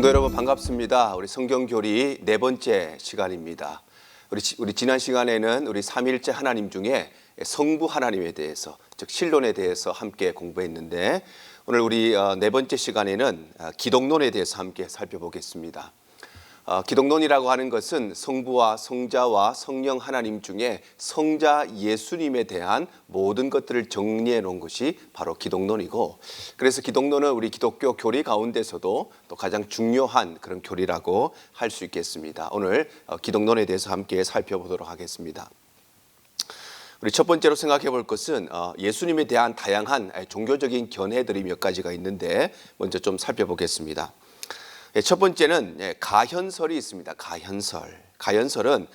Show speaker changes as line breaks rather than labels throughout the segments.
성도 여러분 반갑습니다. 우리 성경교리 네 번째 시간입니다. 우리 지난 시간에는 우리 삼위일체 하나님 중에 성부 하나님에 대해서, 즉 신론에 대해서 함께 공부했는데, 오늘 우리 네 번째 시간에는 기독론에 대해서 함께 살펴보겠습니다. 기독론이라고 하는 것은 성부와 성자와 성령 하나님 중에 성자 예수님에 대한 모든 것들을 정리해 놓은 것이 바로 기독론이고, 그래서 기독론은 우리 기독교 교리 가운데서도 또 가장 중요한 그런 교리라고 할 수 있겠습니다. 오늘 기독론에 대해서 함께 살펴보도록 하겠습니다. 우리 첫 번째로 생각해 볼 것은 예수님에 대한 다양한 종교적인 견해들이 몇 가지가 있는데, 먼저 좀 살펴보겠습니다. 첫 번째는 가현설이 있습니다. 가현설은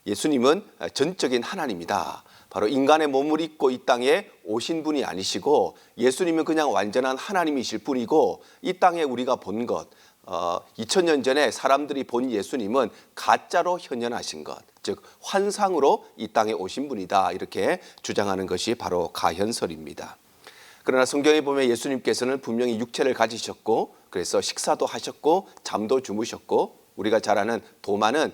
예수님은 전적인 하나님이다. 바로 인간의 몸을 입고 이 땅에 오신 분이 아니시고, 예수님은 그냥 완전한 하나님이실 뿐이고, 이 땅에 우리가 본 것, 2000년 전에 사람들이 본 예수님은 가짜로 현현하신 것, 즉 환상으로 이 땅에 오신 분이다. 이렇게 주장하는 것이 바로 가현설입니다. 그러나 성경에 보면 예수님께서는 분명히 육체를 가지셨고, 그래서 식사도 하셨고 잠도 주무셨고, 우리가 잘 아는 도마는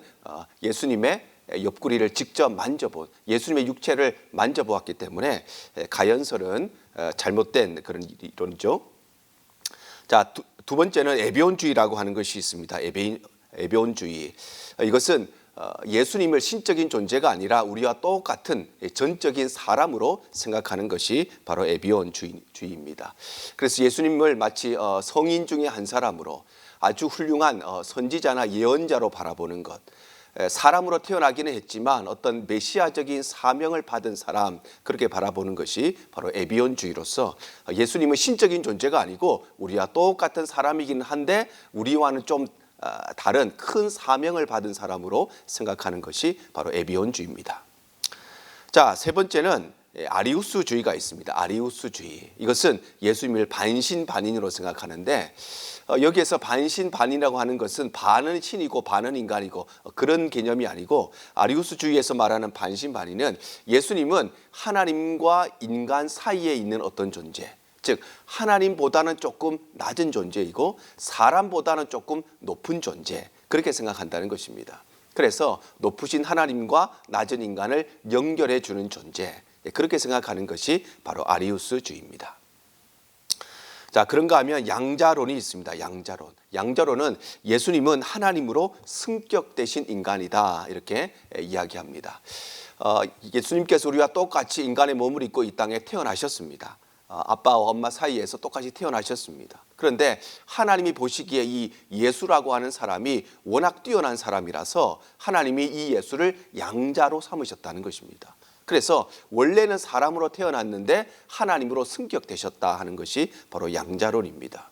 예수님의 옆구리를 직접 만져본, 예수님의 육체를 만져보았기 때문에 가현설은 잘못된 그런 이론이죠. 자, 두 번째는 에베온주의라고 하는 것이 있습니다. 에베온주의. 이것은 예수님을 신적인 존재가 아니라 우리와 똑같은 전적인 사람으로 생각하는 것이 바로 에베온주의입니다. 그래서 예수님을 마치 성인 중에 한 사람으로, 아주 훌륭한 선지자나 예언자로 바라보는 것, 사람으로 태어나기는 했지만 어떤 메시아적인 사명을 받은 사람, 그렇게 바라보는 것이 바로 에베온주의로서, 예수님은 신적인 존재가 아니고 우리와 똑같은 사람이긴 한데 우리와는 좀 다른 큰 사명을 받은 사람으로 생각하는 것이 바로 에베온주의입니다. 자, 세 번째는 아리우스주의가 있습니다. 아리우스주의. 이것은 예수님을 반신반인으로 생각하는데, 여기에서 반신반인이라고 하는 것은 반은 신이고 반은 인간이고 그런 개념이 아니고, 아리우스주의에서 말하는 반신반인은 예수님은 하나님과 인간 사이에 있는 어떤 존재, 즉 하나님보다는 조금 낮은 존재이고 사람보다는 조금 높은 존재, 그렇게 생각한다는 것입니다. 그래서 높으신 하나님과 낮은 인간을 연결해 주는 존재, 그렇게 생각하는 것이 바로 아리우스주의입니다. 자, 그런가 하면 양자론이 있습니다. 양자론은 예수님은 하나님으로 승격되신 인간이다, 이렇게 이야기합니다. 예수님께서 우리와 똑같이 인간의 몸을 입고 이 땅에 태어나셨습니다. 아빠와 엄마 사이에서 똑같이 태어나셨습니다. 그런데 하나님이 보시기에 이 예수라고 하는 사람이 워낙 뛰어난 사람이라서 하나님이 이 예수를 양자로 삼으셨다는 것입니다. 그래서 원래는 사람으로 태어났는데 하나님으로 승격되셨다 하는 것이 바로 양자론입니다.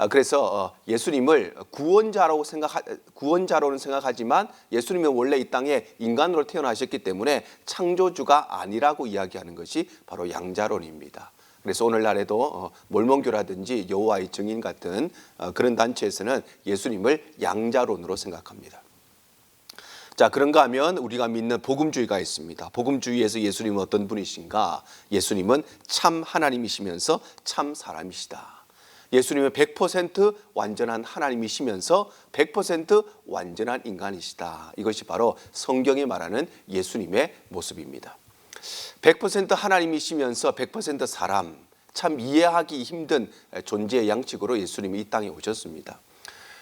그래서 예수님을 구원자로는 생각하지만 예수님은 원래 이 땅에 인간으로 태어나셨기 때문에 창조주가 아니라고 이야기하는 것이 바로 양자론입니다. 그래서 오늘날에도 몰몬교라든지 여호와의 증인 같은 그런 단체에서는 예수님을 양자론으로 생각합니다. 자, 그런가 하면 우리가 믿는 복음주의가 있습니다. 복음주의에서 예수님은 어떤 분이신가? 예수님은 참 하나님이시면서 참 사람이시다. 예수님은 100% 완전한 하나님이시면서 100% 완전한 인간이시다. 이것이 바로 성경이 말하는 예수님의 모습입니다. 100% 하나님이시면서 100% 사람, 참 이해하기 힘든 존재의 양식으로 예수님이 이 땅에 오셨습니다.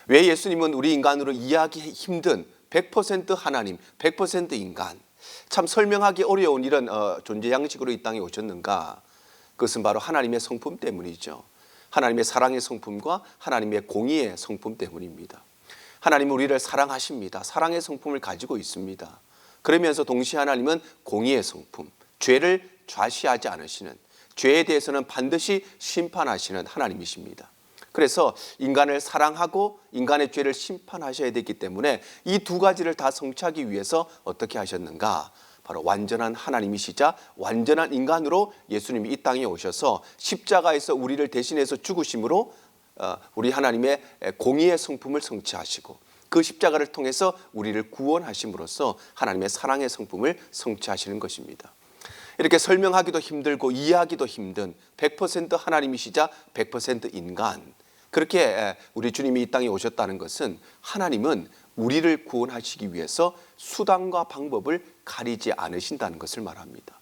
왜 예수님은 우리 인간으로 이해하기 힘든 100% 하나님, 100% 인간, 참 설명하기 어려운 이런 존재 양식으로 이 땅에 오셨는가? 그것은 바로 하나님의 성품 때문이죠. 하나님의 사랑의 성품과 하나님의 공의의 성품 때문입니다. 하나님은 우리를 사랑하십니다. 사랑의 성품을 가지고 있습니다. 그러면서 동시에 하나님은 공의의 성품, 죄를 좌시하지 않으시는, 죄에 대해서는 반드시 심판하시는 하나님이십니다. 그래서 인간을 사랑하고 인간의 죄를 심판하셔야 되기 때문에 이 두 가지를 다 성취하기 위해서 어떻게 하셨는가? 바로 완전한 하나님이시자 완전한 인간으로 예수님이 이 땅에 오셔서 십자가에서 우리를 대신해서 죽으심으로 우리 하나님의 공의의 성품을 성취하시고, 그 십자가를 통해서 우리를 구원하심으로써 하나님의 사랑의 성품을 성취하시는 것입니다. 이렇게 설명하기도 힘들고 이해하기도 힘든 100% 하나님이시자 100% 인간, 그렇게 우리 주님이 이 땅에 오셨다는 것은 하나님은 우리를 구원하시기 위해서 수단과 방법을 가리지 않으신다는 것을 말합니다.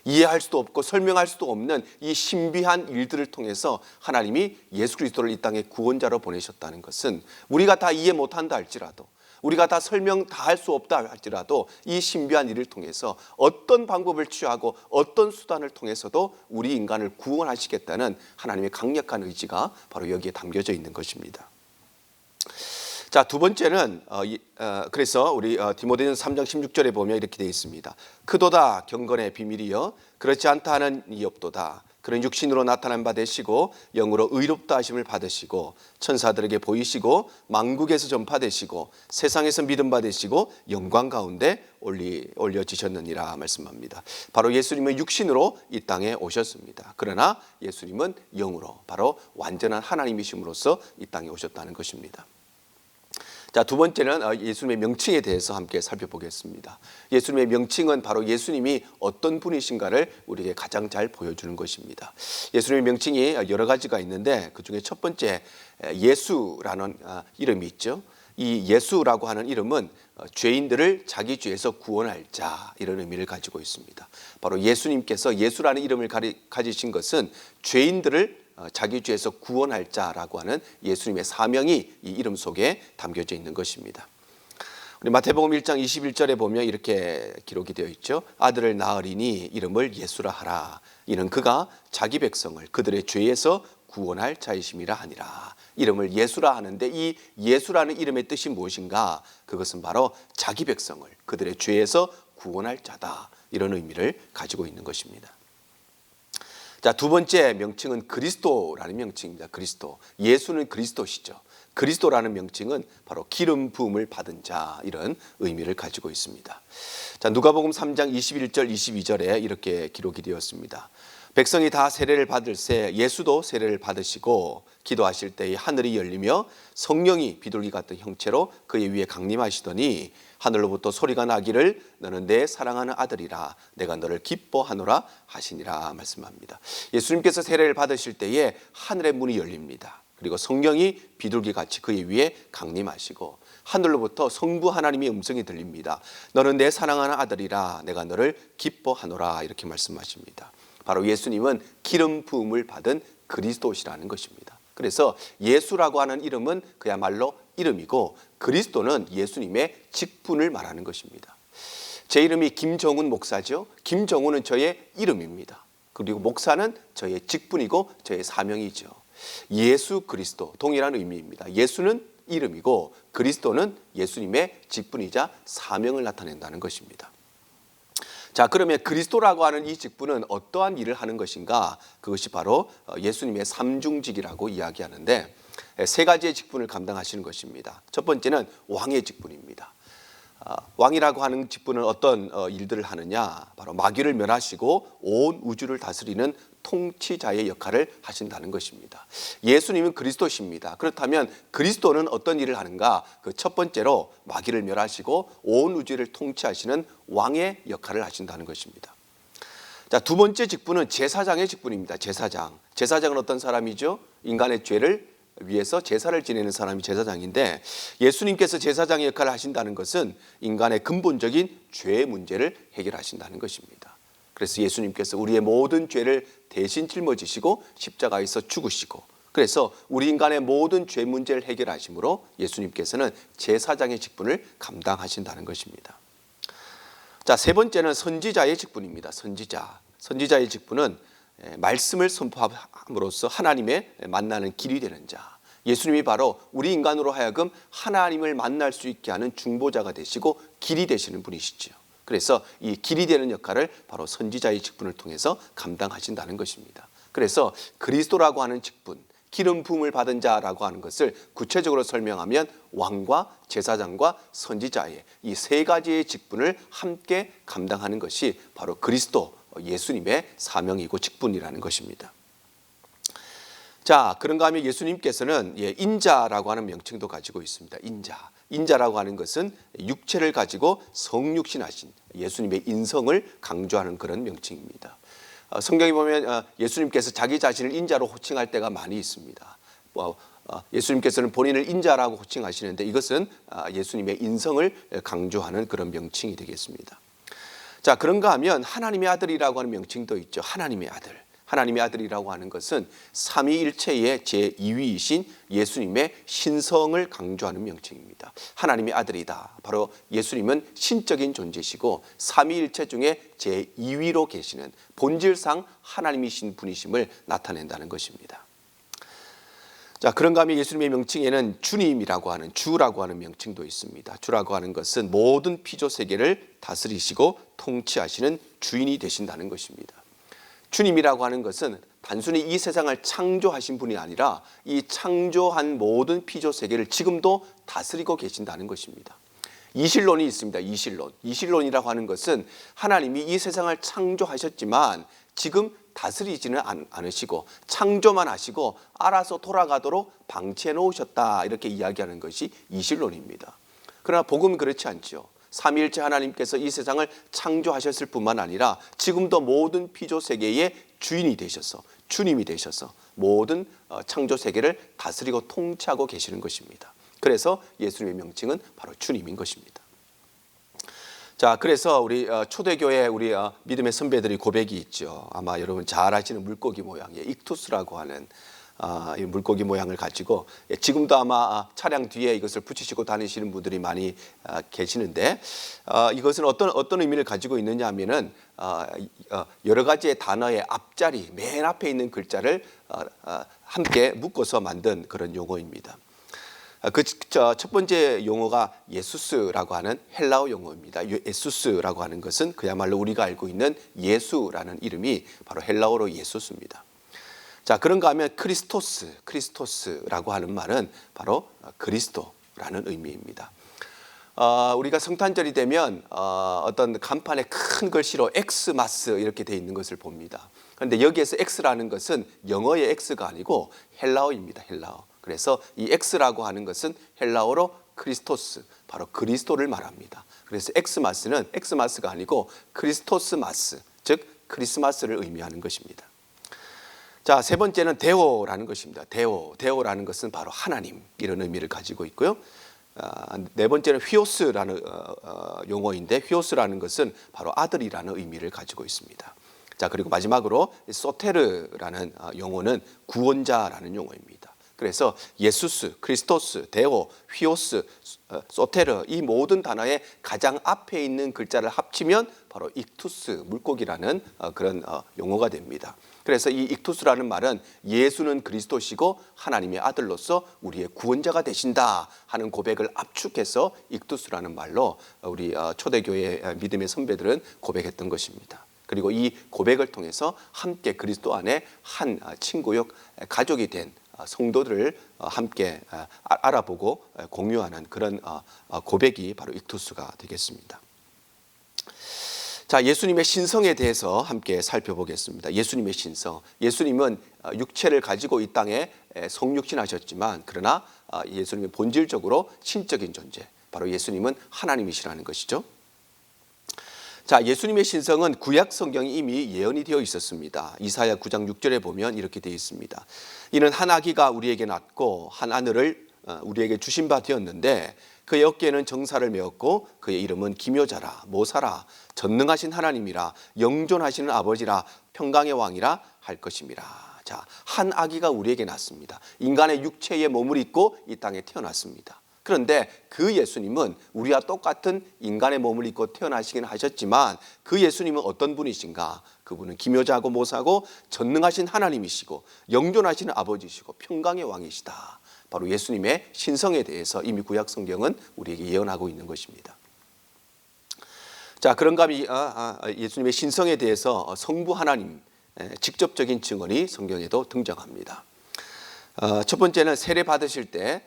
이해할 수도 없고 설명할 수도 없는 이 신비한 일들을 통해서 하나님이 예수 그리스도를 이 땅에 구원자로 보내셨다는 것은 우리가 다 이해 못한다 할지라도, 우리가 다 설명 다 할 수 없다 할지라도 이 신비한 일을 통해서 어떤 방법을 취하고 어떤 수단을 통해서도 우리 인간을 구원하시겠다는 하나님의 강력한 의지가 바로 여기에 담겨져 있는 것입니다. 자, 두 번째는 그래서 우리 디모데전서 3장 16절에 보면 이렇게 되어 있습니다. 크도다 경건의 비밀이여 그렇지 않다 하는 이 없도다. 그런 육신으로 나타난 바 되시고 영으로 의롭다 하심을 받으시고 천사들에게 보이시고 만국에서 전파되시고 세상에서 믿음 받으시고 영광 가운데 올려지셨느니라 말씀합니다. 바로 예수님은 육신으로 이 땅에 오셨습니다. 그러나 예수님은 영으로 바로 완전한 하나님이심으로써 이 땅에 오셨다는 것입니다. 자, 두 번째는 예수님의 명칭에 대해서 함께 살펴보겠습니다. 예수님의 명칭은 바로 예수님이 어떤 분이신가를 우리에게 가장 잘 보여주는 것입니다. 예수님의 명칭이 여러 가지가 있는데 그중에 첫 번째 예수라는 이름이 있죠. 이 예수라고 하는 이름은 죄인들을 자기 죄에서 구원할 자, 이런 의미를 가지고 있습니다. 바로 예수님께서 예수라는 이름을 가지신 것은 죄인들을 자기 죄에서 구원할 자라고 하는 예수님의 사명이 이 이름 속에 담겨져 있는 것입니다. 우리 마태복음 1장 21절에 보면 이렇게 기록이 되어 있죠. 아들을 낳으리니 이름을 예수라 하라. 이는 그가 자기 백성을 그들의 죄에서 구원할 자이심이라 하니라. 이름을 예수라 하는데 이 예수라는 이름의 뜻이 무엇인가? 그것은 바로 자기 백성을 그들의 죄에서 구원할 자다. 이런 의미를 가지고 있는 것입니다. 자, 두 번째 명칭은 그리스도라는 명칭입니다. 그리스도. 예수는 그리스도시죠. 그리스도라는 명칭은 바로 기름 부음을 받은 자, 이런 의미를 가지고 있습니다. 자, 누가복음 3장 21절 22절에 이렇게 기록이 되었습니다. 백성이 다 세례를 받을새 예수도 세례를 받으시고 기도하실 때에 하늘이 열리며 성령이 비둘기 같은 형체로 그의 위에 강림하시더니 하늘로부터 소리가 나기를 너는 내 사랑하는 아들이라 내가 너를 기뻐하노라 하시니라 말씀합니다. 예수님께서 세례를 받으실 때에 하늘의 문이 열립니다. 그리고 성령이 비둘기같이 그의 위에 강림하시고 하늘로부터 성부 하나님의 음성이 들립니다. 너는 내 사랑하는 아들이라 내가 너를 기뻐하노라 이렇게 말씀하십니다. 바로 예수님은 기름 부음을 받은 그리스도시라는 것입니다. 그래서 예수라고 하는 이름은 그야말로 이름이고 그리스도는 예수님의 직분을 말하는 것입니다. 제 이름이 김정훈 목사죠. 김정훈은 저의 이름입니다. 그리고 목사는 저의 직분이고 저의 사명이죠. 예수 그리스도 동일한 의미입니다. 예수는 이름이고 그리스도는 예수님의 직분이자 사명을 나타낸다는 것입니다. 자, 그러면 그리스도라고 하는 이 직분은 어떠한 일을 하는 것인가? 그것이 바로 예수님의 삼중직이라고 이야기하는데 세 가지의 직분을 감당하시는 것입니다. 첫 번째는 왕의 직분입니다. 왕이라고 하는 직분은 어떤 일들을 하느냐? 바로 마귀를 멸하시고 온 우주를 다스리는 통치자의 역할을 하신다는 것입니다. 예수님은 그리스도십니다. 그렇다면 그리스도는 어떤 일을 하는가? 그 첫 번째로 마귀를 멸하시고 온 우주를 통치하시는 왕의 역할을 하신다는 것입니다. 자, 두 번째 직분은 제사장의 직분입니다. 제사장은 어떤 사람이죠? 인간의 죄를 위해서 제사를 지내는 사람이 제사장인데 예수님께서 제사장의 역할을 하신다는 것은 인간의 근본적인 죄 문제를 해결하신다는 것입니다. 그래서 예수님께서 우리의 모든 죄를 대신 짊어지시고 십자가에서 죽으시고 그래서 우리 인간의 모든 죄 문제를 해결하심으로 예수님께서는 제사장의 직분을 감당하신다는 것입니다. 자, 세 번째는 선지자의 직분입니다. 선지자의 직분은 말씀을 선포함으로써 하나님의 만나는 길이 되는 자. 예수님이 바로 우리 인간으로 하여금 하나님을 만날 수 있게 하는 중보자가 되시고 길이 되시는 분이시죠. 그래서 이 길이 되는 역할을 바로 선지자의 직분을 통해서 감당하신다는 것입니다. 그래서 그리스도라고 하는 직분, 기름 부음을 받은 자라고 하는 것을 구체적으로 설명하면 왕과 제사장과 선지자의 이 세 가지의 직분을 함께 감당하는 것이 바로 그리스도 예수님의 사명이고 직분이라는 것입니다. 자, 그런가 하면 예수님께서는 인자라고 하는 명칭도 가지고 있습니다. 인자라고 하는 것은 육체를 가지고 성육신하신 예수님의 인성을 강조하는 그런 명칭입니다. 성경에 보면 예수님께서 자기 자신을 인자로 호칭할 때가 많이 있습니다. 예수님께서는 본인을 인자라고 호칭하시는데 이것은 예수님의 인성을 강조하는 그런 명칭이 되겠습니다. 자, 그런가 하면 하나님의 아들이라고 하는 명칭도 있죠. 하나님의 아들. 하나님의 아들이라고 하는 것은 삼위일체의 제2위이신 예수님의 신성을 강조하는 명칭입니다. 하나님의 아들이다. 바로 예수님은 신적인 존재시고 삼위일체 중에 제2위로 계시는 본질상 하나님이신 분이심을 나타낸다는 것입니다. 자, 그런가 하면 예수님의 명칭에는 주님이라고 하는 주라고 하는 명칭도 있습니다. 주라고 하는 것은 모든 피조 세계를 다스리시고 통치하시는 주인이 되신다는 것입니다. 주님이라고 하는 것은 단순히 이 세상을 창조하신 분이 아니라 이 창조한 모든 피조 세계를 지금도 다스리고 계신다는 것입니다. 이실론이 있습니다. 이실론이라고 하는 것은 하나님이 이 세상을 창조하셨지만 지금 다스리지는 않으시고 창조만 하시고 알아서 돌아가도록 방치해 놓으셨다, 이렇게 이야기하는 것이 이실론입니다. 그러나 복음은 그렇지 않죠. 삼위일체 하나님께서 이 세상을 창조하셨을 뿐만 아니라 지금도 모든 피조 세계의 주인이 되셔서, 주님이 되셔서 모든 창조 세계를 다스리고 통치하고 계시는 것입니다. 그래서 예수님의 명칭은 바로 주님인 것입니다. 자, 그래서 우리 초대교회 우리 믿음의 선배들이 고백이 있죠. 아마 여러분 잘 아시는 물고기 모양의 익투스라고 하는 이 물고기 모양을 가지고 지금도 아마 차량 뒤에 이것을 붙이시고 다니시는 분들이 많이 계시는데, 이것은 어떤 의미를 가지고 있느냐 하면은 여러 가지의 단어의 앞자리, 맨 앞에 있는 글자를 함께 묶어서 만든 그런 용어입니다. 첫 번째 용어가 예수스라고 하는 헬라어 용어입니다. 예수스라고 하는 것은 그야말로 우리가 알고 있는 예수라는 이름이 바로 헬라어로 예수스입니다. 자, 그런가 하면 크리스토스라고 하는 말은 바로 그리스도라는 의미입니다. 우리가 성탄절이 되면 어떤 간판에 큰 글씨로 엑스마스 이렇게 되어 있는 것을 봅니다. 그런데 여기에서 X라는 것은 영어의 X가 아니고 헬라어입니다. 헬라어. 그래서 이 X라고 하는 것은 헬라어로 크리스토스, 바로 그리스도를 말합니다. 그래서 엑스마스는 엑스마스가 아니고 크리스토스마스, 즉 크리스마스를 의미하는 것입니다. 자, 세 번째는 데오라는 것입니다. 데오라는 것은 바로 하나님, 이런 의미를 가지고 있고요. 네 번째는 휘오스라는 용어인데, 휘오스라는 것은 바로 아들이라는 의미를 가지고 있습니다. 자, 그리고 마지막으로 소테르라는 용어는 구원자라는 용어입니다. 그래서 예수스, 크리스토스, 데오, 휘오스, 소테르, 이 모든 단어의 가장 앞에 있는 글자를 합치면 바로 익투스, 물고기라는 그런 용어가 됩니다. 그래서 이 익투스라는 말은 예수는 그리스도시고 하나님의 아들로서 우리의 구원자가 되신다 하는 고백을 압축해서 익투스라는 말로 우리 초대교회 믿음의 선배들은 고백했던 것입니다. 그리고 이 고백을 통해서 함께 그리스도 안에 한 친구역 가족이 된 성도들을 함께 알아보고 공유하는 그런 고백이 바로 익투스가 되겠습니다. 자, 예수님의 신성에 대해서 함께 살펴보겠습니다. 예수님의 신성. 예수님은 육체를 가지고 이 땅에 성육신하셨지만 그러나 예수님은 본질적으로 신적인 존재, 바로 예수님은 하나님이시라는 것이죠. 자, 예수님의 신성은 구약 성경에 이미 예언이 되어 있었습니다. 이사야 9장 6절에 보면 이렇게 되어 있습니다. 이는 한 아기가 우리에게 낳고 한 아들을 우리에게 주신 바 되었는데 그의 어깨에는 정사를 메었고 그의 이름은 기묘자라, 모사라, 전능하신 하나님이라, 영존하시는 아버지라, 평강의 왕이라 할 것임이라. 자, 한 아기가 우리에게 낳습니다. 인간의 육체에 몸을 입고 이 땅에 태어났습니다. 그런데 그 예수님은 우리와 똑같은 인간의 몸을 입고 태어나시긴 하셨지만 그 예수님은 어떤 분이신가? 그분은 기묘자고 모사고 전능하신 하나님이시고 영존하시는 아버지시고 평강의 왕이시다. 바로 예수님의 신성에 대해서 이미 구약 성경은 우리에게 예언하고 있는 것입니다. 자, 그런가 하면 예수님의 신성에 대해서 성부 하나님 직접적인 증언이 성경에도 등장합니다. 첫 번째는 세례 받으실 때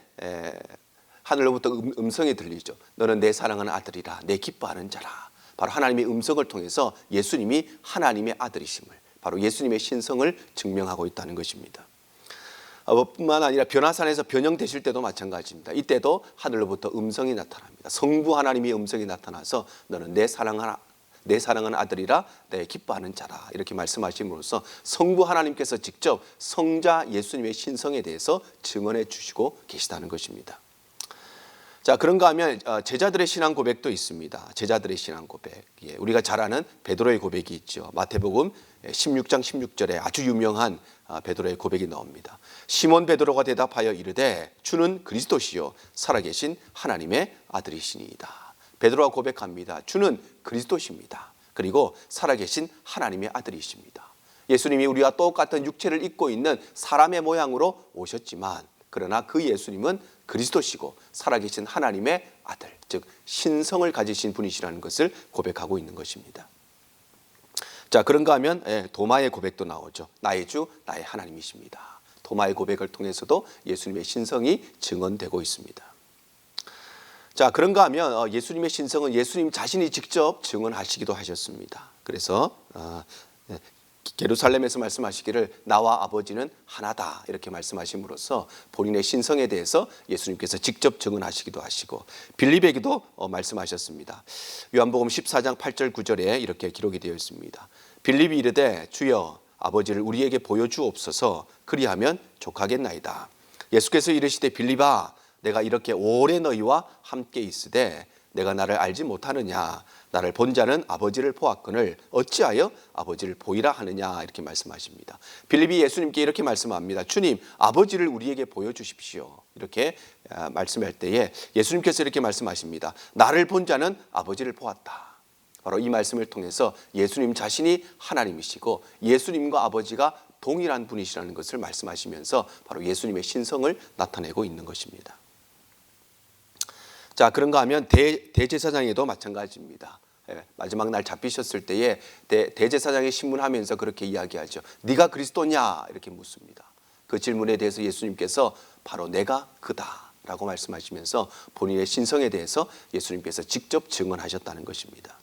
하늘로부터 음성이 들리죠. 너는 내 사랑하는 아들이라, 내 기뻐하는 자라. 바로 하나님의 음성을 통해서 예수님이 하나님의 아들이심을, 바로 예수님의 신성을 증명하고 있다는 것입니다. 뿐만 아니라 변화산에서 변형되실 때도 마찬가지입니다. 이때도 하늘로부터 음성이 나타납니다. 성부 하나님의 음성이 나타나서 너는 내 내 사랑하는 아들이라 내 기뻐하는 자라 이렇게 말씀하심으로써 성부 하나님께서 직접 성자 예수님의 신성에 대해서 증언해 주시고 계시다는 것입니다. 자, 그런가 하면 제자들의 신앙 고백도 있습니다. 제자들의 신앙 고백. 예, 우리가 잘 아는 베드로의 고백이 있죠. 마태복음 16장 16절에 아주 유명한 베드로의 고백이 나옵니다. 시몬 베드로가 대답하여 이르되 주는 그리스도시요 살아계신 하나님의 아들이시니이다. 베드로가 고백합니다. 주는 그리스도십니다. 그리고 살아계신 하나님의 아들이십니다. 예수님이 우리와 똑같은 육체를 입고 있는 사람의 모양으로 오셨지만 그러나 그 예수님은 그리스도시고 살아계신 하나님의 아들, 즉 신성을 가지신 분이시라는 것을 고백하고 있는 것입니다. 자, 그런가 하면 도마의 고백도 나오죠. 나의 주, 나의 하나님이십니다. 도마의 고백을 통해서도 예수님의 신성이 증언되고 있습니다. 자, 그런가 하면 예수님의 신성은 예수님 자신이 직접 증언하시기도 하셨습니다. 그래서 예루살렘에서 말씀하시기를 나와 아버지는 하나다 이렇게 말씀하심으로써 본인의 신성에 대해서 예수님께서 직접 증언하시기도 하시고 빌립에게도 말씀하셨습니다. 요한복음 14장 8절 9절에 이렇게 기록이 되어 있습니다. 빌립이 이르되 주여 아버지를 우리에게 보여주옵소서 그리하면 족하겠나이다. 예수께서 이르시되 빌립아 내가 이렇게 오래 너희와 함께 있으되 내가 나를 알지 못하느냐 나를 본 자는 아버지를 보았거늘 어찌하여 아버지를 보이라 하느냐 이렇게 말씀하십니다. 빌립이 예수님께 이렇게 말씀합니다. 주님 아버지를 우리에게 보여주십시오. 이렇게 말씀할 때에 예수님께서 이렇게 말씀하십니다. 나를 본 자는 아버지를 보았다. 바로 이 말씀을 통해서 예수님 자신이 하나님이시고 예수님과 아버지가 동일한 분이시라는 것을 말씀하시면서 바로 예수님의 신성을 나타내고 있는 것입니다. 자, 그런가 하면 대제사장에도 마찬가지입니다. 마지막 날 잡히셨을 때에 대제사장이 신문하면서 그렇게 이야기하죠. 네가 그리스도냐 이렇게 묻습니다. 그 질문에 대해서 예수님께서 바로 내가 그다 라고 말씀하시면서 본인의 신성에 대해서 예수님께서 직접 증언하셨다는 것입니다.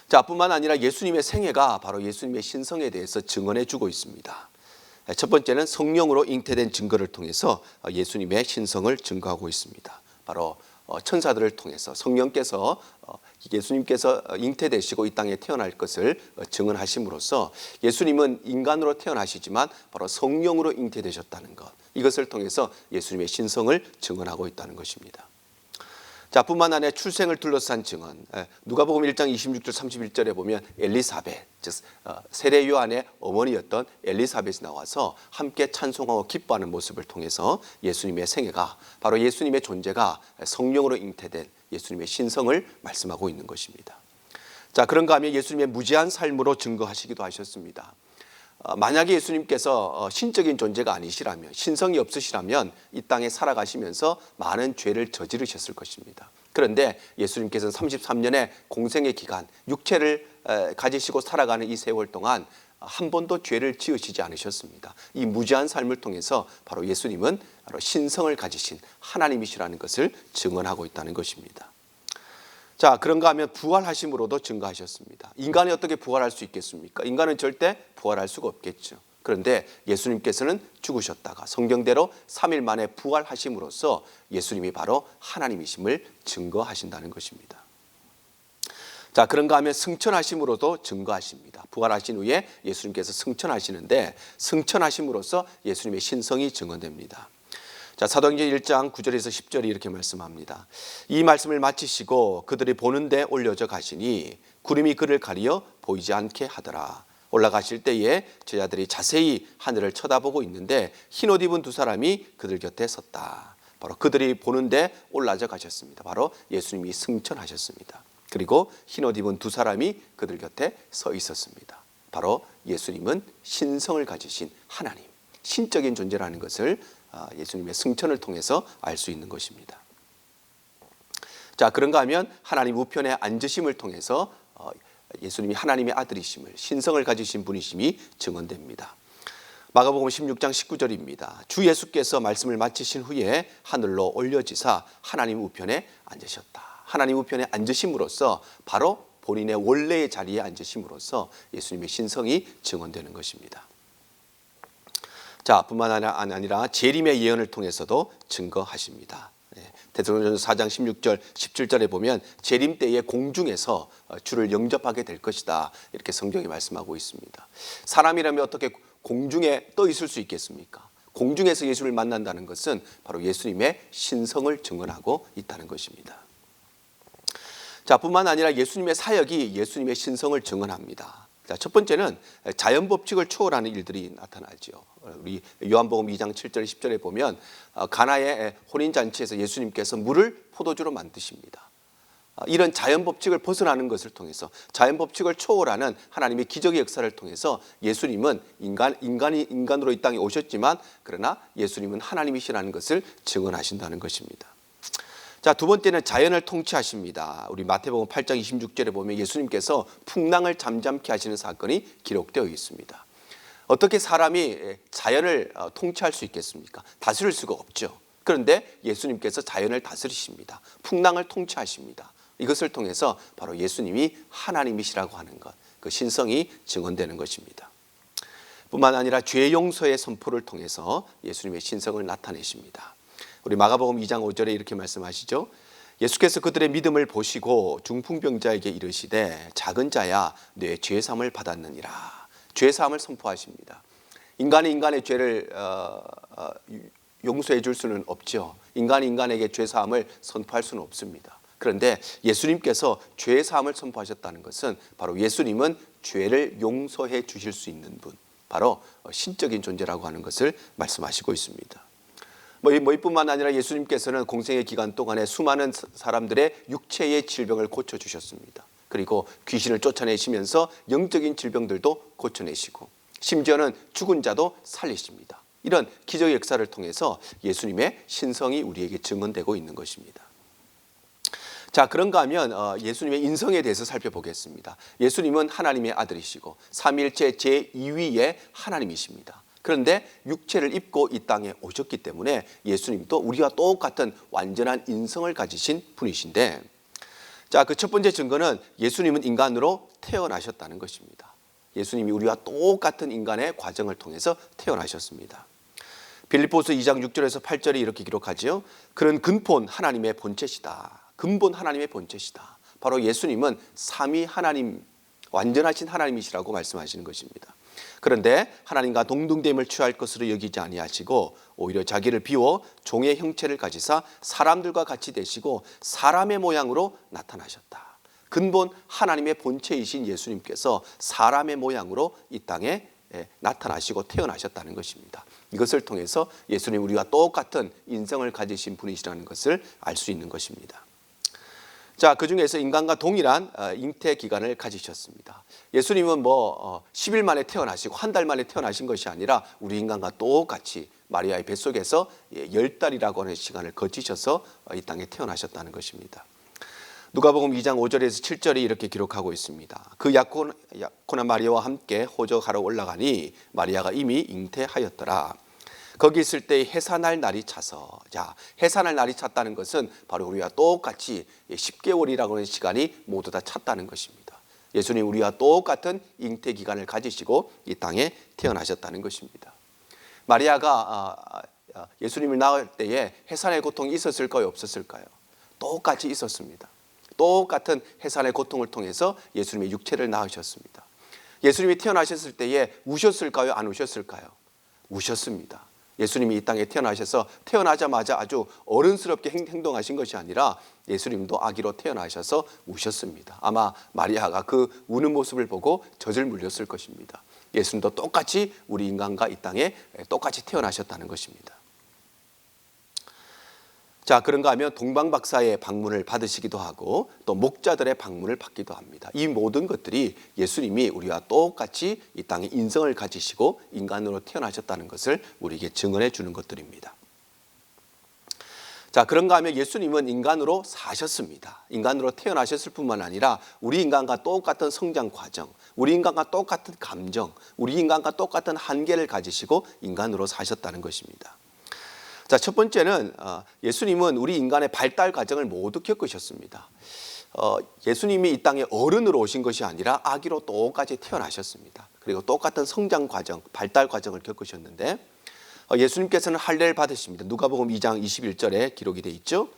자, 뿐만 아니라 예수님의 생애가 바로 예수님의 신성에 대해서 증언해 주고 있습니다. 첫 번째는 성령으로 잉태된 증거를 통해서 예수님의 신성을 증거하고 있습니다. 바로 천사들을 통해서 성령께서 예수님께서 잉태되시고 이 땅에 태어날 것을 증언하심으로써 예수님은 인간으로 태어나시지만 바로 성령으로 잉태되셨다는 것, 이것을 통해서 예수님의 신성을 증언하고 있다는 것입니다. 자, 뿐만 아니라 출생을 둘러싼 증언. 누가복음 1장 26절 31절에 보면 엘리사벳, 즉 세례 요한의 어머니였던 엘리사벳이 나와서 함께 찬송하고 기뻐하는 모습을 통해서 예수님의 생애가 바로 예수님의 존재가 성령으로 잉태된 예수님의 신성을 말씀하고 있는 것입니다. 자, 그런가 하면 예수님의 무지한 삶으로 증거하시기도 하셨습니다. 만약에 예수님께서 신적인 존재가 아니시라면 신성이 없으시라면 이 땅에 살아가시면서 많은 죄를 저지르셨을 것입니다. 그런데 예수님께서는 33년의 공생의 기간 육체를 가지시고 살아가는 이 세월 동안 한 번도 죄를 지으시지 않으셨습니다. 이 무지한 삶을 통해서 바로 예수님은 바로 신성을 가지신 하나님이시라는 것을 증언하고 있다는 것입니다. 자, 그런가 하면 부활하심으로도 증거하셨습니다. 인간이 어떻게 부활할 수 있겠습니까? 인간은 절대 부활할 수가 없겠죠. 그런데 예수님께서는 죽으셨다가 성경대로 3일 만에 부활하심으로써 예수님이 바로 하나님이심을 증거하신다는 것입니다. 자, 그런가 하면 승천하심으로도 증거하십니다. 부활하신 후에 예수님께서 승천하시는데 승천하심으로써 예수님의 신성이 증언됩니다. 자, 사도행전 1장 9절에서 10절이 이렇게 말씀합니다. 이 말씀을 마치시고 그들이 보는 데 올려져 가시니 구름이 그를 가리어 보이지 않게 하더라. 올라가실 때에 제자들이 자세히 하늘을 쳐다보고 있는데 흰옷 입은 두 사람이 그들 곁에 섰다. 바로 그들이 보는 데 올라져 가셨습니다. 바로 예수님이 승천하셨습니다. 그리고 흰옷 입은 두 사람이 그들 곁에 서 있었습니다. 바로 예수님은 신성을 가지신 하나님, 신적인 존재라는 것을 예수님의 승천을 통해서 알 수 있는 것입니다. 자, 그런가 하면 하나님 우편에 앉으심을 통해서 예수님이 하나님의 아들이심을 신성을 가지신 분이심이 증언됩니다. 마가복음 16장 19절입니다. 주 예수께서 말씀을 마치신 후에 하늘로 올려지사 하나님 우편에 앉으셨다. 하나님 우편에 앉으심으로써 바로 본인의 원래의 자리에 앉으심으로써 예수님의 신성이 증언되는 것입니다. 자, 뿐만 아니라 재림의 예언을 통해서도 증거하십니다. 데살로니가전서 4장 16절 17절에 보면 재림 때에 공중에서 주를 영접하게 될 것이다. 이렇게 성경이 말씀하고 있습니다. 사람이라면 어떻게 공중에 떠 있을 수 있겠습니까? 공중에서 예수를 만난다는 것은 바로 예수님의 신성을 증언하고 있다는 것입니다. 자, 뿐만 아니라 예수님의 사역이 예수님의 신성을 증언합니다. 자, 첫 번째는 자연 법칙을 초월하는 일들이 나타나죠. 우리 요한복음 2장 7절 10절에 보면 가나의 혼인 잔치에서 예수님께서 물을 포도주로 만드십니다. 이런 자연 법칙을 벗어나는 것을 통해서 자연 법칙을 초월하는 하나님의 기적의 역사를 통해서 예수님은 인간으로 이 땅에 오셨지만 그러나 예수님은 하나님이시라는 것을 증언하신다는 것입니다. 자, 두 번째는 자연을 통치하십니다. 우리 마태복음 8장 26절에 보면 예수님께서 풍랑을 잠잠케 하시는 사건이 기록되어 있습니다. 어떻게 사람이 자연을 통치할 수 있겠습니까? 다스릴 수가 없죠. 그런데 예수님께서 자연을 다스리십니다. 풍랑을 통치하십니다. 이것을 통해서 바로 예수님이 하나님이시라고 하는 것, 그 신성이 증언되는 것입니다. 뿐만 아니라 죄 용서의 선포를 통해서 예수님의 신성을 나타내십니다. 우리 마가복음 2장 5절에 이렇게 말씀하시죠. 예수께서 그들의 믿음을 보시고 중풍병자에게 이르시되 작은 자야 내 죄사함을 받았느니라. 죄사함을 선포하십니다. 인간이 인간의 죄를 용서해 줄 수는 없죠. 인간이 인간에게 죄사함을 선포할 수는 없습니다. 그런데 예수님께서 죄사함을 선포하셨다는 것은 바로 예수님은 죄를 용서해 주실 수 있는 분, 바로 신적인 존재라고 하는 것을 말씀하시고 있습니다. 이뿐만 아니라 예수님께서는 공생의 기간 동안에 수많은 사람들의 육체의 질병을 고쳐주셨습니다. 그리고 귀신을 쫓아내시면서 영적인 질병들도 고쳐내시고 심지어는 죽은 자도 살리십니다. 이런 기적의 역사를 통해서 예수님의 신성이 우리에게 증언되고 있는 것입니다. 자, 그런가 하면 예수님의 인성에 대해서 살펴보겠습니다. 예수님은 하나님의 아들이시고 삼위일체 제2위의 하나님이십니다. 그런데 육체를 입고 이 땅에 오셨기 때문에 예수님도 우리와 똑같은 완전한 인성을 가지신 분이신데, 자, 그 첫 번째 증거는 예수님은 인간으로 태어나셨다는 것입니다. 예수님이 우리와 똑같은 인간의 과정을 통해서 태어나셨습니다. 빌립보서 2장 6절에서 8절이 이렇게 기록하지요. 그런 근본 하나님의 본체시다. 근본 하나님의 본체시다. 바로 예수님은 삼위 하나님, 완전하신 하나님이시라고 말씀하시는 것입니다. 그런데 하나님과 동등됨을 취할 것으로 여기지 아니하시고 오히려 자기를 비워 종의 형체를 가지사 사람들과 같이 되시고 사람의 모양으로 나타나셨다. 근본 하나님의 본체이신 예수님께서 사람의 모양으로 이 땅에 나타나시고 태어나셨다는 것입니다. 이것을 통해서 예수님 우리와 똑같은 인성을 가지신 분이시라는 것을 알 수 있는 것입니다. 자, 그 중에서 인간과 동일한 잉태 기간을 가지셨습니다. 예수님은 10일 만에 태어나시고 한 달 만에 태어나신 것이 아니라 우리 인간과 똑같이 마리아의 뱃속에서 10달이라고 하는 시간을 거치셔서 이 땅에 태어나셨다는 것입니다. 누가복음 2장 5절에서 7절이 이렇게 기록하고 있습니다. 그 약혼한 마리아와 함께 호적하러 올라가니 마리아가 이미 잉태하였더라. 거기 있을 때 해산할 날이 차서, 자, 해산할 날이 찼다는 것은 바로 우리와 똑같이 10개월이라고 하는 시간이 모두 다 찼다는 것입니다. 예수님 우리와 똑같은 잉태 기간을 가지시고 이 땅에 태어나셨다는 것입니다. 마리아가 예수님을 낳을 때에 해산의 고통이 있었을까요, 없었을까요? 똑같이 있었습니다. 똑같은 해산의 고통을 통해서 예수님의 육체를 낳으셨습니다. 예수님이 태어나셨을 때에 우셨을까요, 안 우셨을까요? 우셨습니다. 예수님이 이 땅에 태어나셔서 태어나자마자 아주 어른스럽게 행동하신 것이 아니라 예수님도 아기로 태어나셔서 우셨습니다. 아마 마리아가 그 우는 모습을 보고 젖을 물렸을 것입니다. 예수님도 똑같이 우리 인간과 이 땅에 똑같이 태어나셨다는 것입니다. 자, 그런가 하면 동방박사의 방문을 받으시기도 하고 또 목자들의 방문을 받기도 합니다. 이 모든 것들이 예수님이 우리와 똑같이 이 땅에 인성을 가지시고 인간으로 태어나셨다는 것을 우리에게 증언해 주는 것들입니다. 자, 그런가 하면 예수님은 인간으로 사셨습니다. 인간으로 태어나셨을 뿐만 아니라 우리 인간과 똑같은 성장 과정, 우리 인간과 똑같은 감정, 우리 인간과 똑같은 한계를 가지시고 인간으로 사셨다는 것입니다. 자, 첫 번째는 예수님은 우리 인간의 발달 과정을 모두 겪으셨습니다. 예수님이 이 땅에 어른으로 오신 것이 아니라 아기로 똑같이 태어나셨습니다. 그리고 똑같은 성장 과정, 발달 과정을 겪으셨는데 예수님께서는 할례를 받으십니다. 누가복음 2장 21절에 기록이 되어 있죠.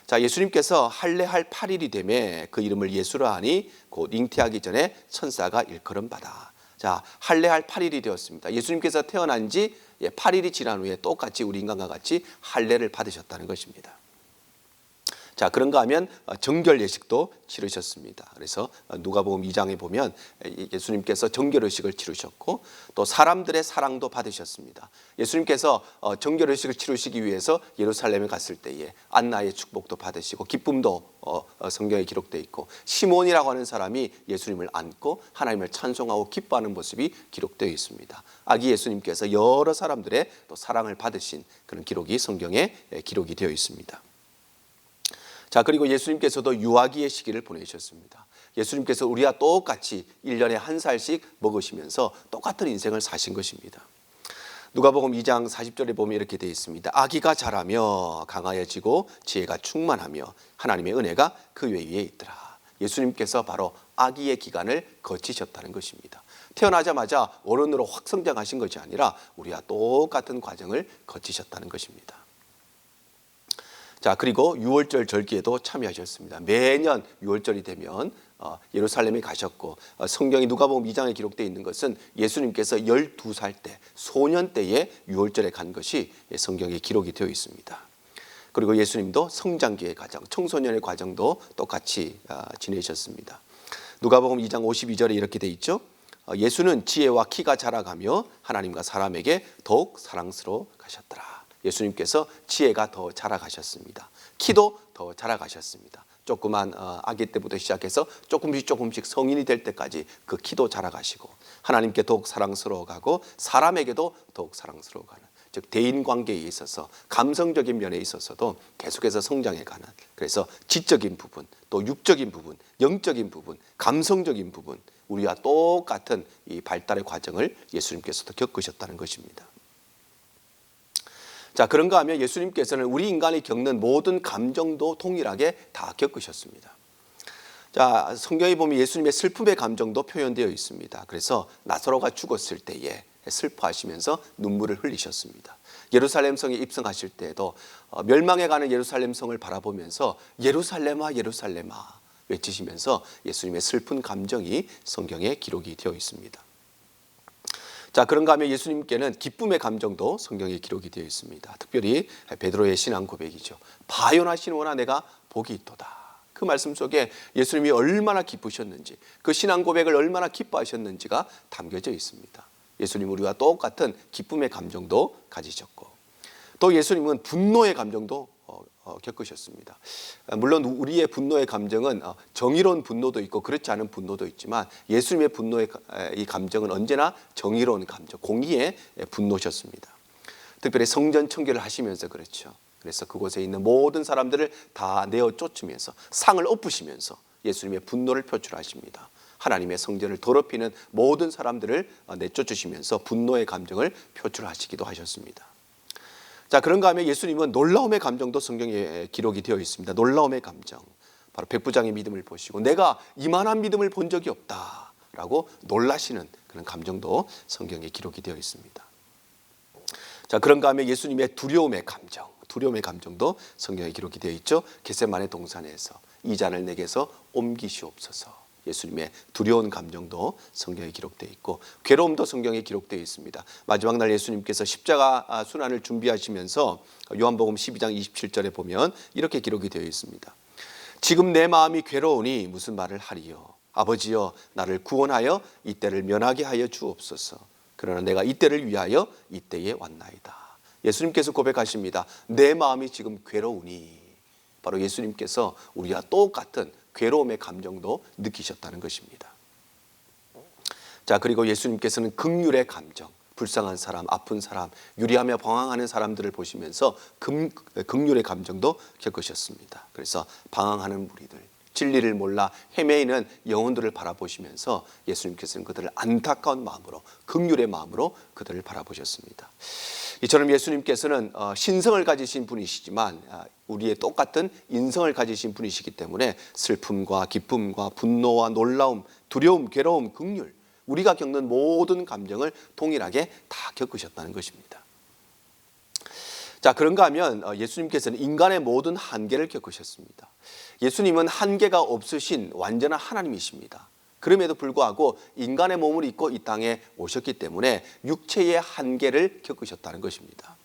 자, 예수님께서 할례할 8일이 되매 그 이름을 예수라 하니 곧 잉태하기 전에 천사가 일컬음받아. 자, 할례할 8일이 되었습니다. 예수님께서 태어난 지 8일이 지난 후에 똑같이 우리 인간과 같이 할례를 받으셨다는 것입니다. 자, 그런가 하면 정결 예식도 치르셨습니다. 그래서 누가복음 2장에 보면 예수님께서 정결 예식을 치르셨고 또 사람들의 사랑도 받으셨습니다. 예수님께서 정결 예식을 치르시기 위해서 예루살렘에 갔을 때에 안나의 축복도 받으시고 기쁨도 성경에 기록되어 있고 시몬이라고 하는 사람이 예수님을 안고 하나님을 찬송하고 기뻐하는 모습이 기록되어 있습니다. 아기 예수님께서 여러 사람들의 또 사랑을 받으신 그런 기록이 성경에 기록이 되어 있습니다. 자, 그리고 예수님께서도 유아기의 시기를 보내셨습니다. 예수님께서 우리와 똑같이 1년에 한 살씩 먹으시면서 똑같은 인생을 사신 것입니다. 누가복음 2장 40절에 보면 이렇게 되어 있습니다. 아기가 자라며 강하여지고 지혜가 충만하며 하나님의 은혜가 그 위에 있더라. 예수님께서 바로 아기의 기간을 거치셨다는 것입니다. 태어나자마자 어른으로 확 성장하신 것이 아니라 우리와 똑같은 과정을 거치셨다는 것입니다. 자, 그리고 유월절 절기에도 참여하셨습니다. 매년 유월절이 되면 예루살렘에 가셨고 성경이 누가복음 2장에 기록되어 있는 것은 예수님께서 12살 때 소년 때에 유월절에 간 것이 성경에 기록이 되어 있습니다. 그리고 예수님도 성장기의 과정, 청소년의 과정도 똑같이 지내셨습니다. 누가복음 2장 52절에 이렇게 되어 있죠. 예수는 지혜와 키가 자라가며 하나님과 사람에게 더욱 사랑스러워 가셨더라. 예수님께서 지혜가 더 자라가셨습니다. 키도 더 자라가셨습니다. 조그만 아기 때부터 시작해서 조금씩 성인이 될 때까지 그 키도 자라가시고 하나님께 더욱 사랑스러워가고 사람에게도 더욱 사랑스러워가는, 즉 대인관계에 있어서 감성적인 면에 있어서도 계속해서 성장해가는, 그래서 지적인 부분, 또 육적인 부분, 영적인 부분, 감성적인 부분, 우리와 똑같은 이 발달의 과정을 예수님께서도 겪으셨다는 것입니다. 자, 그런가 하면 예수님께서는 우리 인간이 겪는 모든 감정도 동일하게 다 겪으셨습니다. 자, 성경에 보면 예수님의 슬픔의 감정도 표현되어 있습니다. 그래서 나사로가 죽었을 때에 슬퍼하시면서 눈물을 흘리셨습니다. 예루살렘 성에 입성하실 때에도 멸망해 가는 예루살렘 성을 바라보면서 예루살렘아 예루살렘아 외치시면서 예수님의 슬픈 감정이 성경에 기록이 되어 있습니다. 자, 그런가 하면 예수님께는 기쁨의 감정도 성경에 기록이 되어 있습니다. 특별히 베드로의 신앙 고백이죠. 바요나 시몬아 내가 복이 있도다. 그 말씀 속에 예수님이 얼마나 기쁘셨는지, 그 신앙 고백을 얼마나 기뻐하셨는지가 담겨져 있습니다. 예수님 우리와 똑같은 기쁨의 감정도 가지셨고 또 예수님은 분노의 감정도 겪으셨습니다. 물론 우리의 분노의 감정은 정의로운 분노도 있고 그렇지 않은 분노도 있지만 예수님의 분노의 이 감정은 언제나 정의로운 감정, 공의의 분노셨습니다. 특별히 성전 청결을 하시면서 그렇죠. 그래서 그곳에 있는 모든 사람들을 다 내어 쫓으면서 상을 엎으시면서 예수님의 분노를 표출하십니다. 하나님의 성전을 더럽히는 모든 사람들을 내쫓으시면서 분노의 감정을 표출하시기도 하셨습니다. 자, 그런가 하면 예수님은 놀라움의 감정도 성경에 기록이 되어 있습니다. 놀라움의 감정, 바로 백부장의 믿음을 보시고 내가 이만한 믿음을 본 적이 없다라고 놀라시는 그런 감정도 성경에 기록이 되어 있습니다. 자, 그런가 하면 예수님의 두려움의 감정도 성경에 기록이 되어 있죠. 겟세마네 동산에서 이 잔을 내게서 옮기시옵소서. 예수님의 두려운 감정도 성경에 기록되어 있고 괴로움도 성경에 기록되어 있습니다. 마지막 날 예수님께서 십자가 순환을 준비하시면서 요한복음 12장 27절에 보면 이렇게 기록이 되어 있습니다. 지금 내 마음이 괴로우니 무슨 말을 하리요. 아버지여 나를 구원하여 이때를 면하게 하여 주옵소서. 그러나 내가 이때를 위하여 이때에 왔나이다. 예수님께서 고백하십니다. 내 마음이 지금 괴로우니. 바로 예수님께서 우리와 똑같은 괴로움의 감정도 느끼셨다는 것입니다. 자, 그리고 예수님께서는 긍휼의 감정, 불쌍한 사람, 아픈 사람, 유리하며 방황하는 사람들을 보시면서 긍휼의 감정도 겪으셨습니다. 그래서 방황하는 무리들, 진리를 몰라 헤매이는 영혼들을 바라보시면서 예수님께서는 그들을 안타까운 마음으로, 긍휼의 마음으로 그들을 바라보셨습니다. 이처럼 예수님께서는 신성을 가지신 분이시지만 우리의 똑같은 인성을 가지신 분이시기 때문에 슬픔과 기쁨과 분노와 놀라움, 두려움, 괴로움, 긍휼, 우리가 겪는 모든 감정을 동일하게 다 겪으셨다는 것입니다. 자, 자, 그런가 하면 예수님께서는 인간의 모든 한계를 겪으셨습니다. 예수님은 한계가 없으신 완전한 하나님이십니다. 그럼에도 불구하고 인간의 몸을 입고 이 땅에 오셨기 때문에 육체의 한계를 겪으셨다는 것입니다.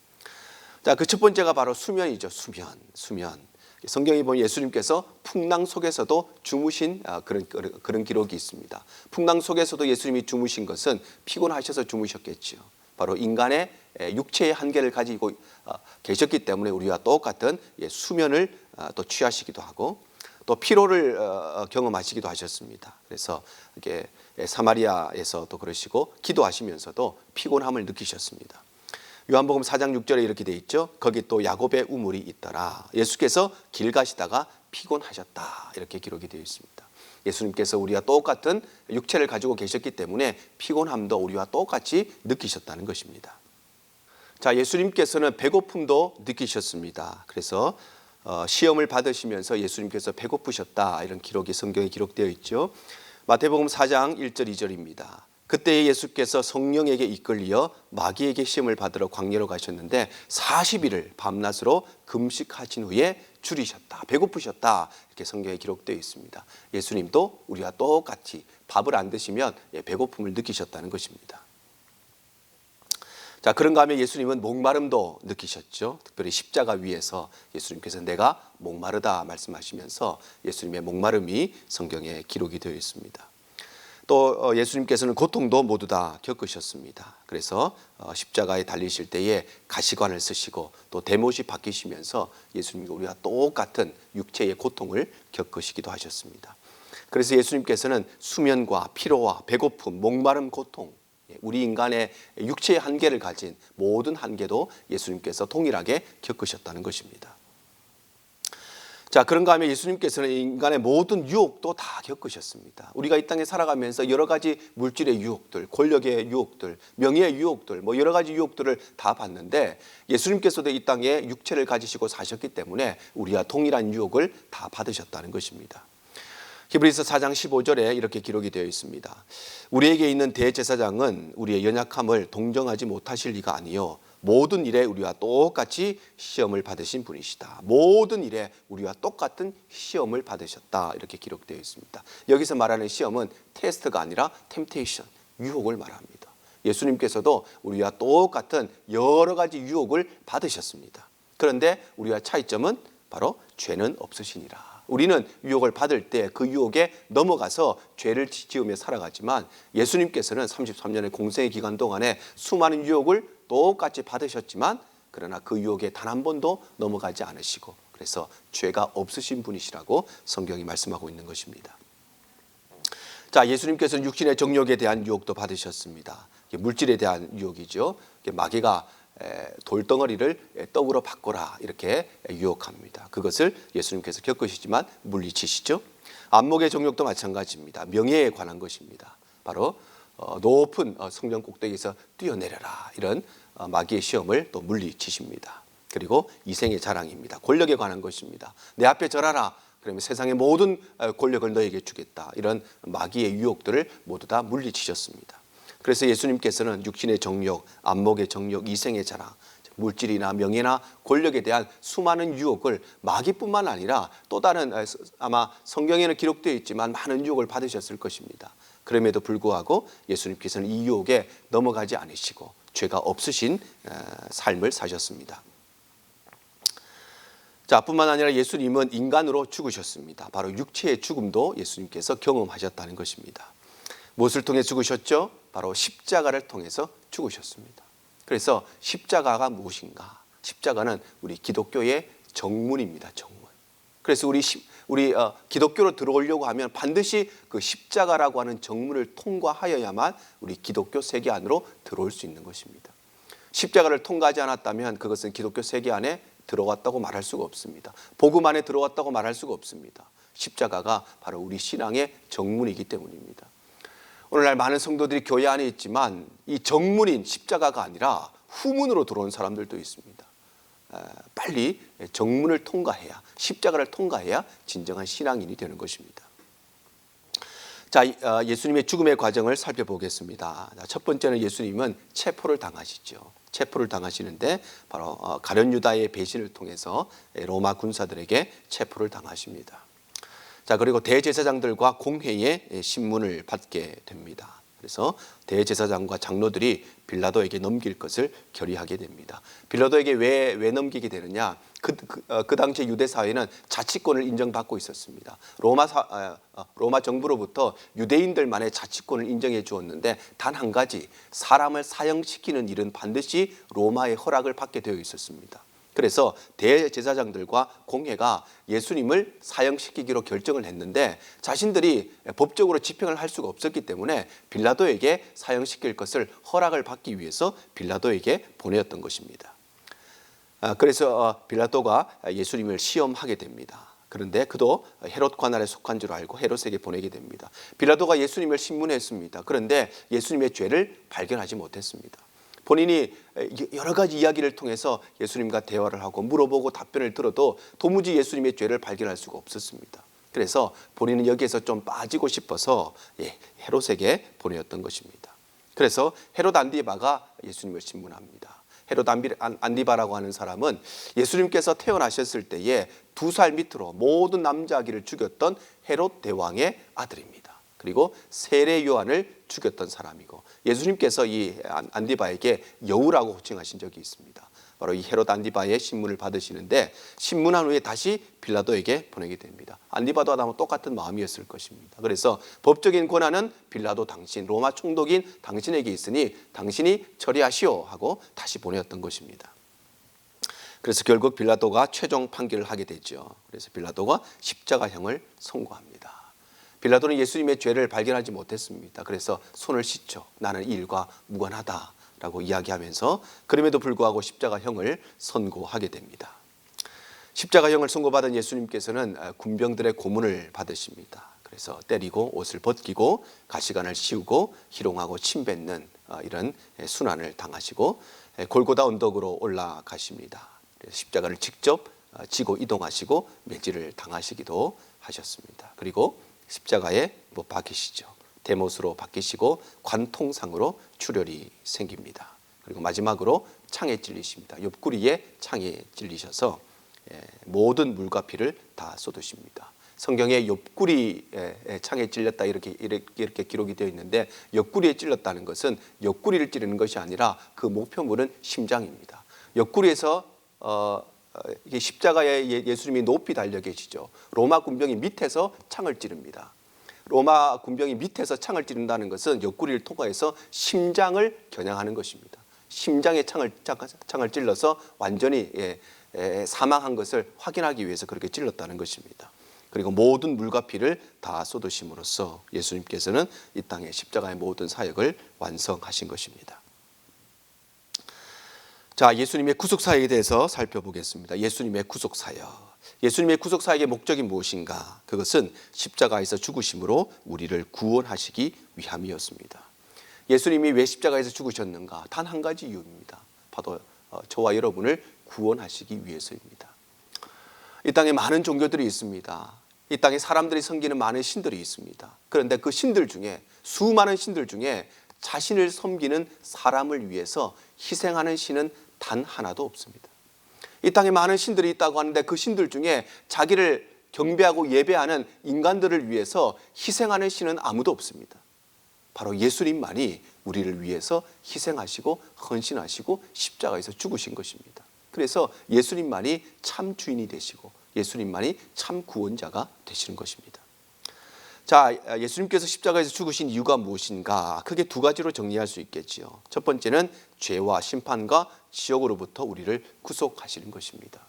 자, 그 첫 번째가 바로 수면이죠. 수면. 성경에 보면 예수님께서 풍랑 속에서도 주무신 그런 기록이 있습니다. 풍랑 속에서도 예수님이 주무신 것은 피곤하셔서 주무셨겠죠. 바로 인간의 육체의 한계를 가지고 계셨기 때문에 우리와 똑같은 수면을 또 취하시기도 하고 또 피로를 경험하시기도 하셨습니다. 그래서 이렇게 사마리아에서도 그러시고 기도하시면서도 피곤함을 느끼셨습니다. 요한복음 4장 6절에 이렇게 돼 있죠. 거기 또 야곱의 우물이 있더라. 예수께서 길 가시다가 피곤하셨다. 이렇게 기록이 되어 있습니다. 예수님께서 우리와 똑같은 육체를 가지고 계셨기 때문에 피곤함도 우리와 똑같이 느끼셨다는 것입니다. 자, 예수님께서는 배고픔도 느끼셨습니다. 그래서 시험을 받으시면서 예수님께서 배고프셨다. 이런 기록이 성경에 기록되어 있죠. 마태복음 4장 1절 2절입니다. 그때 예수께서 성령에게 이끌려 마귀에게 시험을 받으러 광야로 가셨는데 40일을 밤낮으로 금식하신 후에 줄이셨다. 배고프셨다. 이렇게 성경에 기록되어 있습니다. 예수님도 우리와 똑같이 밥을 안 드시면 배고픔을 느끼셨다는 것입니다. 자, 그런가 하면 예수님은 목마름도 느끼셨죠. 특별히 십자가 위에서 예수님께서 내가 목마르다 말씀하시면서 예수님의 목마름이 성경에 기록이 되어 있습니다. 또 예수님께서는 고통도 모두 다 겪으셨습니다. 그래서 십자가에 달리실 때에 가시관을 쓰시고 또 대못이 박히시면서 예수님과 우리와 똑같은 육체의 고통을 겪으시기도 하셨습니다. 그래서 예수님께서는 수면과 피로와 배고픔, 목마름, 고통, 우리 인간의 육체의 한계를 가진 모든 한계도 예수님께서 동일하게 겪으셨다는 것입니다. 자, 그런가 하면 예수님께서는 인간의 모든 유혹도 다 겪으셨습니다. 우리가 이 땅에 살아가면서 여러 가지 물질의 유혹들, 권력의 유혹들, 명예의 유혹들, 여러 가지 유혹들을 다 받는데 예수님께서도 이 땅에 육체를 가지시고 사셨기 때문에 우리와 동일한 유혹을 다 받으셨다는 것입니다. 히브리서 4장 15절에 이렇게 기록이 되어 있습니다. 우리에게 있는 대제사장은 우리의 연약함을 동정하지 못하실 리가 아니요 모든 일에 우리와 똑같이 시험을 받으신 분이시다. 모든 일에 우리와 똑같은 시험을 받으셨다. 이렇게 기록되어 있습니다. 여기서 말하는 시험은 테스트가 아니라 템테이션, 유혹을 말합니다. 예수님께서도 우리와 똑같은 여러 가지 유혹을 받으셨습니다. 그런데 우리와 차이점은 바로 죄는 없으시니라. 우리는 유혹을 받을 때 그 유혹에 넘어가서 죄를 지으며 살아가지만 예수님께서는 33년의 공생의 기간 동안에 수많은 유혹을 똑같이 받으셨지만 그러나 그 유혹에 단 한 번도 넘어가지 않으시고 그래서 죄가 없으신 분이시라고 성경이 말씀하고 있는 것입니다. 자, 예수님께서는 육신의 정욕에 대한 유혹도 받으셨습니다. 물질에 대한 유혹이죠. 마귀가 돌덩어리를 떡으로 바꿔라 이렇게 유혹합니다. 그것을 예수님께서 겪으시지만 물리치시죠. 안목의 정욕도 마찬가지입니다. 명예에 관한 것입니다. 바로 높은 성전 꼭대기에서 뛰어내려라 이런 마귀의 시험을 또 물리치십니다. 그리고 이생의 자랑입니다. 권력에 관한 것입니다. 내 앞에 절하라. 그러면 세상의 모든 권력을 너에게 주겠다. 이런 마귀의 유혹들을 모두 다 물리치셨습니다. 그래서 예수님께서는 육신의 정욕, 안목의 정욕, 이생의 자랑, 물질이나 명예나 권력에 대한 수많은 유혹을 마귀뿐만 아니라 또 다른 아마 성경에는 기록되어 있지만 많은 유혹을 받으셨을 것입니다. 그럼에도 불구하고 예수님께서는 이 유혹에 넘어가지 않으시고 죄가 없으신 삶을 사셨습니다. 자, 뿐만 아니라 예수님은 인간으로 죽으셨습니다. 바로 육체의 죽음도 예수님께서 경험하셨다는 것입니다. 무엇을 통해 죽으셨죠? 바로 십자가를 통해서 죽으셨습니다. 그래서 십자가가 무엇인가? 십자가는 우리 기독교의 정문입니다. 정문. 그래서 우리 기독교로 들어오려고 하면 반드시 그 십자가라고 하는 정문을 통과하여야만 우리 기독교 세계 안으로 들어올 수 있는 것입니다. 십자가를 통과하지 않았다면 그것은 기독교 세계 안에 들어왔다고 말할 수가 없습니다. 복음 안에 들어왔다고 말할 수가 없습니다. 십자가가 바로 우리 신앙의 정문이기 때문입니다. 오늘날 많은 성도들이 교회 안에 있지만 이 정문인 십자가가 아니라 후문으로 들어온 사람들도 있습니다. 빨리 정문을 통과해야 십자가를 통과해야 진정한 신앙인이 되는 것입니다. 자, 예수님의 죽음의 과정을 살펴보겠습니다. 첫 번째는 예수님은 체포를 당하시죠. 체포를 당하시는데 바로 가룟 유다의 배신을 통해서 로마 군사들에게 체포를 당하십니다. 자, 그리고 대제사장들과 공회의 신문을 받게 됩니다. 그래서 대제사장과 장로들이 빌라도에게 넘길 것을 결의하게 됩니다. 빌라도에게 왜 넘기게 되느냐? 그 당시 유대 사회는 자치권을 인정받고 있었습니다. 로마 정부로부터 유대인들만의 자치권을 인정해 주었는데 단 한 가지, 사람을 사형시키는 일은 반드시 로마의 허락을 받게 되어 있었습니다. 그래서 대제사장들과 공회가 예수님을 사형시키기로 결정을 했는데 자신들이 법적으로 집행을 할 수가 없었기 때문에 빌라도에게 사형시킬 것을 허락을 받기 위해서 빌라도에게 보내었던 것입니다. 그래서 빌라도가 예수님을 시험하게 됩니다. 그런데 그도 헤롯 관할에 속한 줄 알고 헤롯에게 보내게 됩니다. 빌라도가 예수님을 신문했습니다. 그런데 예수님의 죄를 발견하지 못했습니다. 본인이 여러 가지 이야기를 통해서 예수님과 대화를 하고 물어보고 답변을 들어도 도무지 예수님의 죄를 발견할 수가 없었습니다. 그래서 본인은 여기에서 좀 빠지고 싶어서 헤롯에게 보내었던 것입니다. 그래서 헤롯 안디바가 예수님을 신문합니다. 헤롯 안디바라고 하는 사람은 예수님께서 태어나셨을 때에 2살 밑으로 모든 남자 아기를 죽였던 헤롯 대왕의 아들입니다. 그리고 세례 요한을 죽였던 사람이고 예수님께서 이 안디바에게 여우라고 호칭하신 적이 있습니다. 바로 이 헤롯 안디바의 신문을 받으시는데 신문한 후에 다시 빌라도에게 보내게 됩니다. 안디바도 아마 똑같은 마음이었을 것입니다. 그래서 법적인 권한은 빌라도 당신, 로마 총독인 당신에게 있으니 당신이 처리하시오 하고 다시 보내었던 것입니다. 그래서 결국 빌라도가 최종 판결을 하게 되죠. 그래서 빌라도가 십자가형을 선고합니다. 빌라도는 예수님의 죄를 발견하지 못했습니다. 그래서 손을 씻죠. 나는 이 일과 무관하다라고 이야기하면서 그럼에도 불구하고 십자가형을 선고하게 됩니다. 십자가형을 선고받은 예수님께서는 군병들의 고문을 받으십니다. 그래서 때리고 옷을 벗기고 가시관을 씌우고 희롱하고 침뱉는 이런 순환을 당하시고 골고다 언덕으로 올라가십니다. 십자가를 직접 지고 이동하시고 매질을 당하시기도 하셨습니다. 그리고 십자가에 못 박히시죠. 대못으로 박히시고 관통상으로 출혈이 생깁니다. 그리고 마지막으로 창에 찔리십니다. 옆구리에 창에 찔리셔서 모든 물과 피를 다 쏟으십니다. 성경에 옆구리에 창에 찔렸다 이렇게 기록이 되어 있는데 옆구리에 찔렸다는 것은 옆구리를 찌르는 것이 아니라 그 목표물은 심장입니다. 옆구리에서 이게 십자가에 예수님이 높이 달려 계시죠. 로마 군병이 밑에서 창을 찌릅니다. 로마 군병이 밑에서 창을 찌른다는 것은 옆구리를 통과해서 심장을 겨냥하는 것입니다. 심장에 창을 찔러서 완전히 사망한 것을 확인하기 위해서 그렇게 찔렀다는 것입니다. 그리고 모든 물과 피를 다 쏟으심으로써 예수님께서는 이 땅에 십자가의 모든 사역을 완성하신 것입니다. 자, 예수님의 구속사역에 대해서 살펴보겠습니다. 예수님의 구속사역. 예수님의 구속사역의 목적이 무엇인가? 그것은 십자가에서 죽으심으로 우리를 구원하시기 위함이었습니다. 예수님이 왜 십자가에서 죽으셨는가? 단 한 가지 이유입니다. 바로 저와 여러분을 구원하시기 위해서입니다. 이 땅에 많은 종교들이 있습니다. 이 땅에 사람들이 섬기는 많은 신들이 있습니다. 그런데 그 신들 중에 수많은 신들 중에 자신을 섬기는 사람을 위해서 희생하는 신은 단 하나도 없습니다. 이 땅에 많은 신들이 있다고 하는데 그 신들 중에 자기를 경배하고 예배하는 인간들을 위해서 희생하는 신은 아무도 없습니다. 바로 예수님만이 우리를 위해서 희생하시고 헌신하시고 십자가에서 죽으신 것입니다. 그래서 예수님만이 참 주인이 되시고 예수님만이 참 구원자가 되시는 것입니다. 자, 예수님께서 십자가에서 죽으신 이유가 무엇인가? 크게 두 가지로 정리할 수 있겠지요. 첫 번째는 죄와 심판과 지옥으로부터 우리를 구속하시는 것입니다.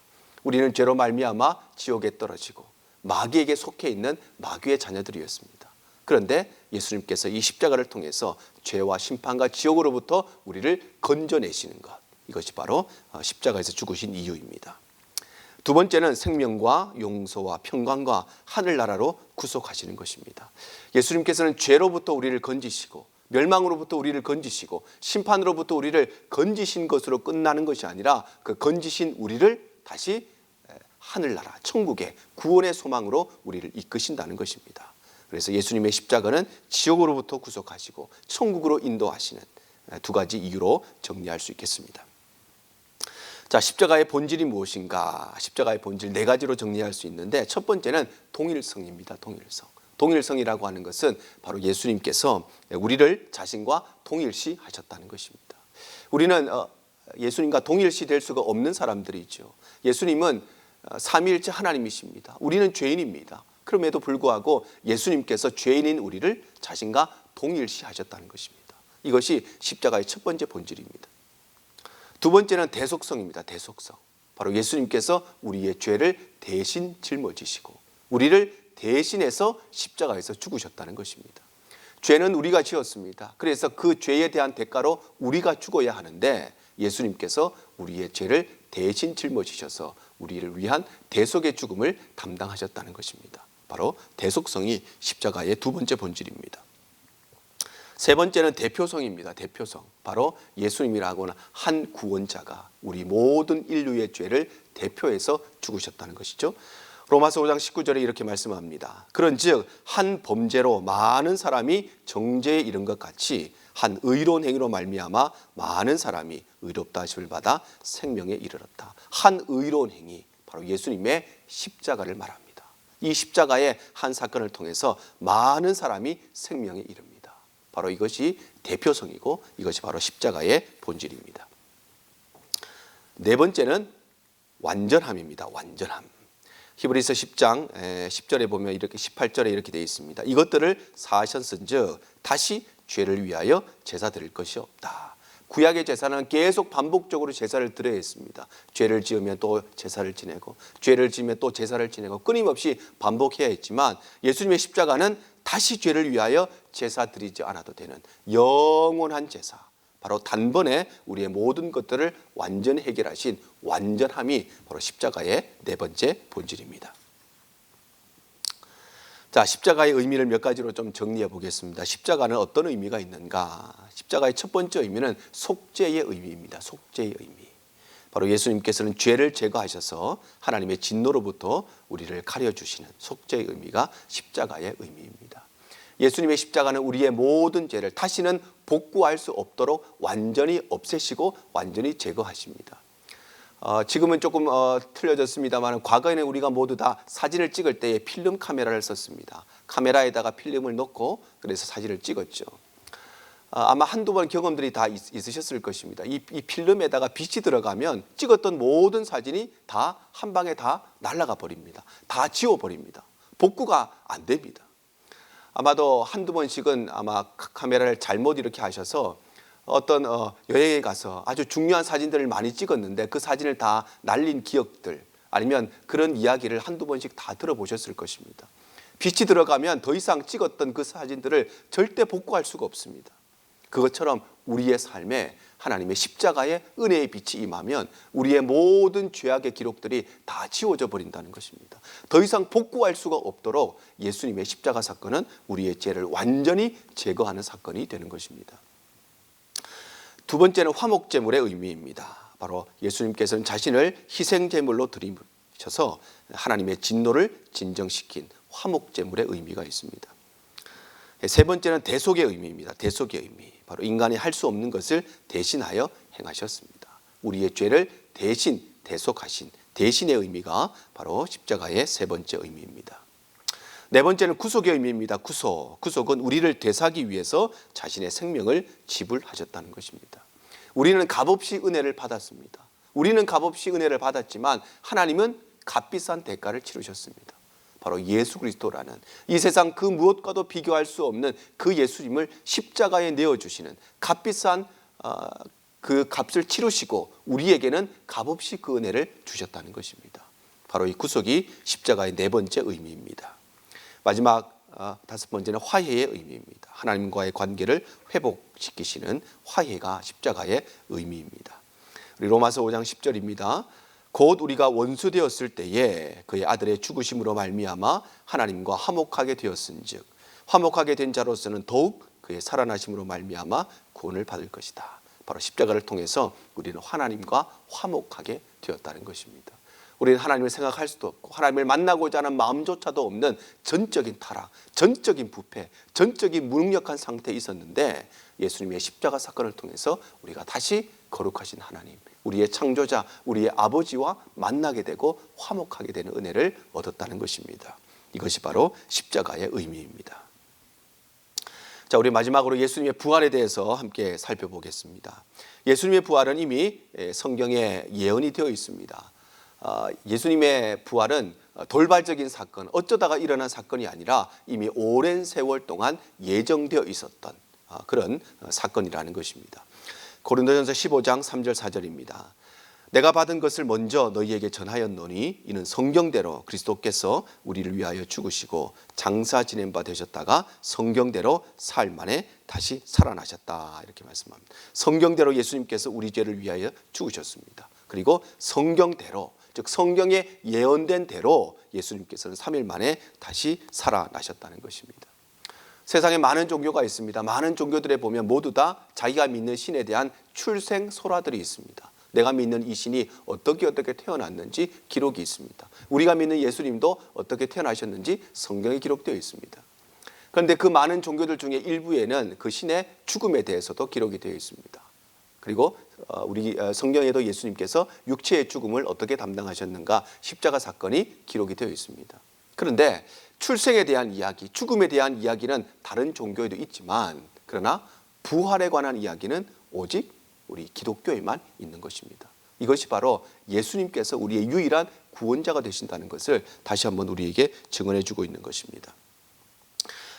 우리는 죄로 말미암아 지옥에 떨어지고 마귀에게 속해 있는 마귀의 자녀들이었습니다. 그런데 예수님께서 이 십자가를 통해서 죄와 심판과 지옥으로부터 우리를 건져내시는 것, 이것이 바로 십자가에서 죽으신 이유입니다. 두 번째는 생명과 용서와 평강과 하늘나라로 구속하시는 것입니다. 예수님께서는 죄로부터 우리를 건지시고 멸망으로부터 우리를 건지시고 심판으로부터 우리를 건지신 것으로 끝나는 것이 아니라 그 건지신 우리를 다시 하늘나라 천국의 구원의 소망으로 우리를 이끄신다는 것입니다. 그래서 예수님의 십자가는 지옥으로부터 구속하시고 천국으로 인도하시는 두 가지 이유로 정리할 수 있겠습니다. 자, 십자가의 본질이 무엇인가? 십자가의 본질 네 가지로 정리할 수 있는데 첫 번째는 동일성입니다. 동일성. 동일성이라고 하는 것은 바로 예수님께서 우리를 자신과 동일시 하셨다는 것입니다. 우리는 예수님과 동일시 될 수가 없는 사람들이죠. 예수님은 삼위일체 하나님이십니다. 우리는 죄인입니다. 그럼에도 불구하고 예수님께서 죄인인 우리를 자신과 동일시 하셨다는 것입니다. 이것이 십자가의 첫 번째 본질입니다. 두 번째는 대속성입니다. 대속성. 바로 예수님께서 우리의 죄를 대신 짊어지시고 우리를 대신해서 십자가에서 죽으셨다는 것입니다. 죄는 우리가 지었습니다. 그래서 그 죄에 대한 대가로 우리가 죽어야 하는데 예수님께서 우리의 죄를 대신 짊어지셔서 우리를 위한 대속의 죽음을 담당하셨다는 것입니다. 바로 대속성이 십자가의 두 번째 본질입니다. 세 번째는 대표성입니다. 대표성. 바로 예수님이라고 하는 한 구원자가 우리 모든 인류의 죄를 대표해서 죽으셨다는 것이죠. 로마서 5장 19절에 이렇게 말씀합니다. 그런즉 한 범죄로 많은 사람이 정죄에 이른 것 같이 한 의로운 행위로 말미암아 많은 사람이 의롭다 하심을 받아 생명에 이르렀다. 한 의로운 행위, 바로 예수님의 십자가를 말합니다. 이 십자가의 한 사건을 통해서 많은 사람이 생명에 이릅니다. 바로 이것이 대표성이고 이것이 바로 십자가의 본질입니다. 네 번째는 완전함입니다. 완전함. 히브리서 10장 10절에 보면 이렇게 18절에 이렇게 되어 있습니다. 이것들을 사하셨은즉 다시 죄를 위하여 제사 드릴 것이 없다. 구약의 제사는 계속 반복적으로 제사를 드려야 했습니다. 죄를 지으면 또 제사를 지내고 죄를 지으면 또 제사를 지내고 끊임없이 반복해야 했지만 예수님의 십자가는 다시 죄를 위하여 제사 드리지 않아도 되는 영원한 제사, 바로 단번에 우리의 모든 것들을 완전히 해결하신 완전함이 바로 십자가의 네 번째 본질입니다. 자, 십자가의 의미를 몇 가지로 좀 정리해 보겠습니다. 십자가는 어떤 의미가 있는가? 십자가의 첫 번째 의미는 속죄의 의미입니다. 속죄의 의미. 바로 예수님께서는 죄를 제거하셔서 하나님의 진노로부터 우리를 가려주시는 속죄의 의미가 십자가의 의미입니다. 예수님의 십자가는 우리의 모든 죄를 다시는 복구할 수 없도록 완전히 없애시고 완전히 제거하십니다. 지금은 조금 틀려졌습니다만 과거에는 우리가 모두 다 사진을 찍을 때에 필름 카메라를 썼습니다. 카메라에다가 필름을 넣고 그래서 사진을 찍었죠. 아마 한두 번 경험들이 다 있으셨을 것입니다. 이 필름에다가 빛이 들어가면 찍었던 모든 사진이 다 한 방에 다 날아가 버립니다. 다 지워버립니다. 복구가 안 됩니다. 아마도 한두 번씩은 아마 카메라를 잘못 이렇게 하셔서 어떤 여행에 가서 아주 중요한 사진들을 많이 찍었는데 그 사진을 다 날린 기억들 아니면 그런 이야기를 한두 번씩 다 들어보셨을 것입니다. 빛이 들어가면 더 이상 찍었던 그 사진들을 절대 복구할 수가 없습니다. 그것처럼 우리의 삶에 하나님의 십자가의 은혜의 빛이 임하면 우리의 모든 죄악의 기록들이 다 지워져 버린다는 것입니다. 더 이상 복구할 수가 없도록 예수님의 십자가 사건은 우리의 죄를 완전히 제거하는 사건이 되는 것입니다. 두 번째는 화목제물의 의미입니다. 바로 예수님께서는 자신을 희생제물로 드리셔서 하나님의 진노를 진정시킨 화목제물의 의미가 있습니다. 세 번째는 대속의 의미입니다. 대속의 의미. 바로 인간이 할 수 없는 것을 대신하여 행하셨습니다. 우리의 죄를 대신 대속하신 대신의 의미가 바로 십자가의 세 번째 의미입니다. 네 번째는 구속의 의미입니다. 구속은 우리를 되사기 위해서 자신의 생명을 지불하셨다는 것입니다. 우리는 값없이 은혜를 받았습니다. 우리는 값없이 은혜를 받았지만 하나님은 값비싼 대가를 치르셨습니다. 바로 예수 그리스도라는 이 세상 그 무엇과도 비교할 수 없는 그 예수님을 십자가에 내어주시는 값비싼 그 값을 치르시고 우리에게는 값없이 그 은혜를 주셨다는 것입니다. 바로 이 구속이 십자가의 네 번째 의미입니다. 마지막 다섯 번째는 화해의 의미입니다. 하나님과의 관계를 회복시키시는 화해가 십자가의 의미입니다. 우리 로마서 5장 10절입니다. 곧 우리가 원수 되었을 때에 그의 아들의 죽으심으로 말미암아 하나님과 화목하게 되었은즉 화목하게 된 자로서는 더욱 그의 살아나심으로 말미암아 구원을 받을 것이다. 바로 십자가를 통해서 우리는 하나님과 화목하게 되었다는 것입니다. 우리는 하나님을 생각할 수도 없고 하나님을 만나고자 하는 마음조차도 없는 전적인 타락, 전적인 부패, 전적인 무능력한 상태에 있었는데 예수님의 십자가 사건을 통해서 우리가 다시 거룩하신 하나님, 우리의 창조자, 우리의 아버지와 만나게 되고 화목하게 되는 은혜를 얻었다는 것입니다. 이것이 바로 십자가의 의미입니다. 자, 우리 마지막으로 예수님의 부활에 대해서 함께 살펴보겠습니다. 예수님의 부활은 이미 성경에 예언이 되어 있습니다. 예수님의 부활은 돌발적인 사건, 어쩌다가 일어난 사건이 아니라 이미 오랜 세월 동안 예정되어 있었던 그런 사건이라는 것입니다. 고린도전서 15장 3절 4절입니다. 내가 받은 것을 먼저 너희에게 전하였노니 이는 성경대로 그리스도께서 우리를 위하여 죽으시고 장사 지낸 바 되셨다가 성경대로 사흘 만에 다시 살아나셨다. 이렇게 말씀합니다. 성경대로 예수님께서 우리 죄를 위하여 죽으셨습니다. 그리고 성경대로, 즉 성경에 예언된 대로 예수님께서는 3일 만에 다시 살아나셨다는 것입니다. 세상에 많은 종교가 있습니다. 많은 종교들에 보면 모두 다 자기가 믿는 신에 대한 출생 설화들이 있습니다. 내가 믿는 이 신이 어떻게 태어났는지 기록이 있습니다. 우리가 믿는 예수님도 어떻게 태어나셨는지 성경에 기록되어 있습니다. 그런데 그 많은 종교들 중에 일부에는 그 신의 죽음에 대해서도 기록이 되어 있습니다. 그리고 우리 성경에도 예수님께서 육체의 죽음을 어떻게 담당하셨는가 십자가 사건이 기록이 되어 있습니다. 그런데 출생에 대한 이야기, 죽음에 대한 이야기는 다른 종교에도 있지만 그러나 부활에 관한 이야기는 오직 우리 기독교에만 있는 것입니다. 이것이 바로 예수님께서 우리의 유일한 구원자가 되신다는 것을 다시 한번 우리에게 증언해 주고 있는 것입니다.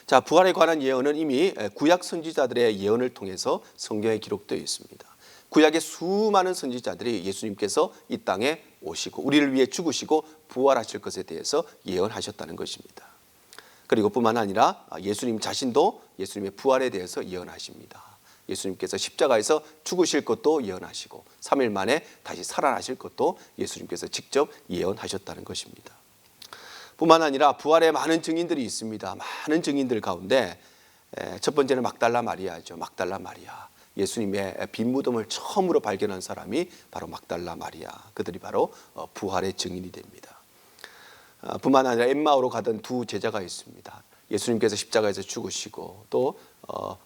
자, 부활에 관한 예언은 이미 구약 선지자들의 예언을 통해서 성경에 기록되어 있습니다. 구약의 수많은 선지자들이 예수님께서 이 땅에 오시고 우리를 위해 죽으시고 부활하실 것에 대해서 예언하셨다는 것입니다. 그리고 뿐만 아니라 예수님 자신도 예수님의 부활에 대해서 예언하십니다. 예수님께서 십자가에서 죽으실 것도 예언하시고 3일 만에 다시 살아나실 것도 예수님께서 직접 예언하셨다는 것입니다. 뿐만 아니라 부활에 많은 증인들이 있습니다. 많은 증인들 가운데 첫 번째는 막달라 마리아죠. 막달라 마리아. 예수님의 빈 무덤을 처음으로 발견한 사람이 바로 막달라 마리아. 그들이 바로 부활의 증인이 됩니다. 뿐만 아니라 엠마오로 가던 두 제자가 있습니다. 예수님께서 십자가에서 죽으시고 또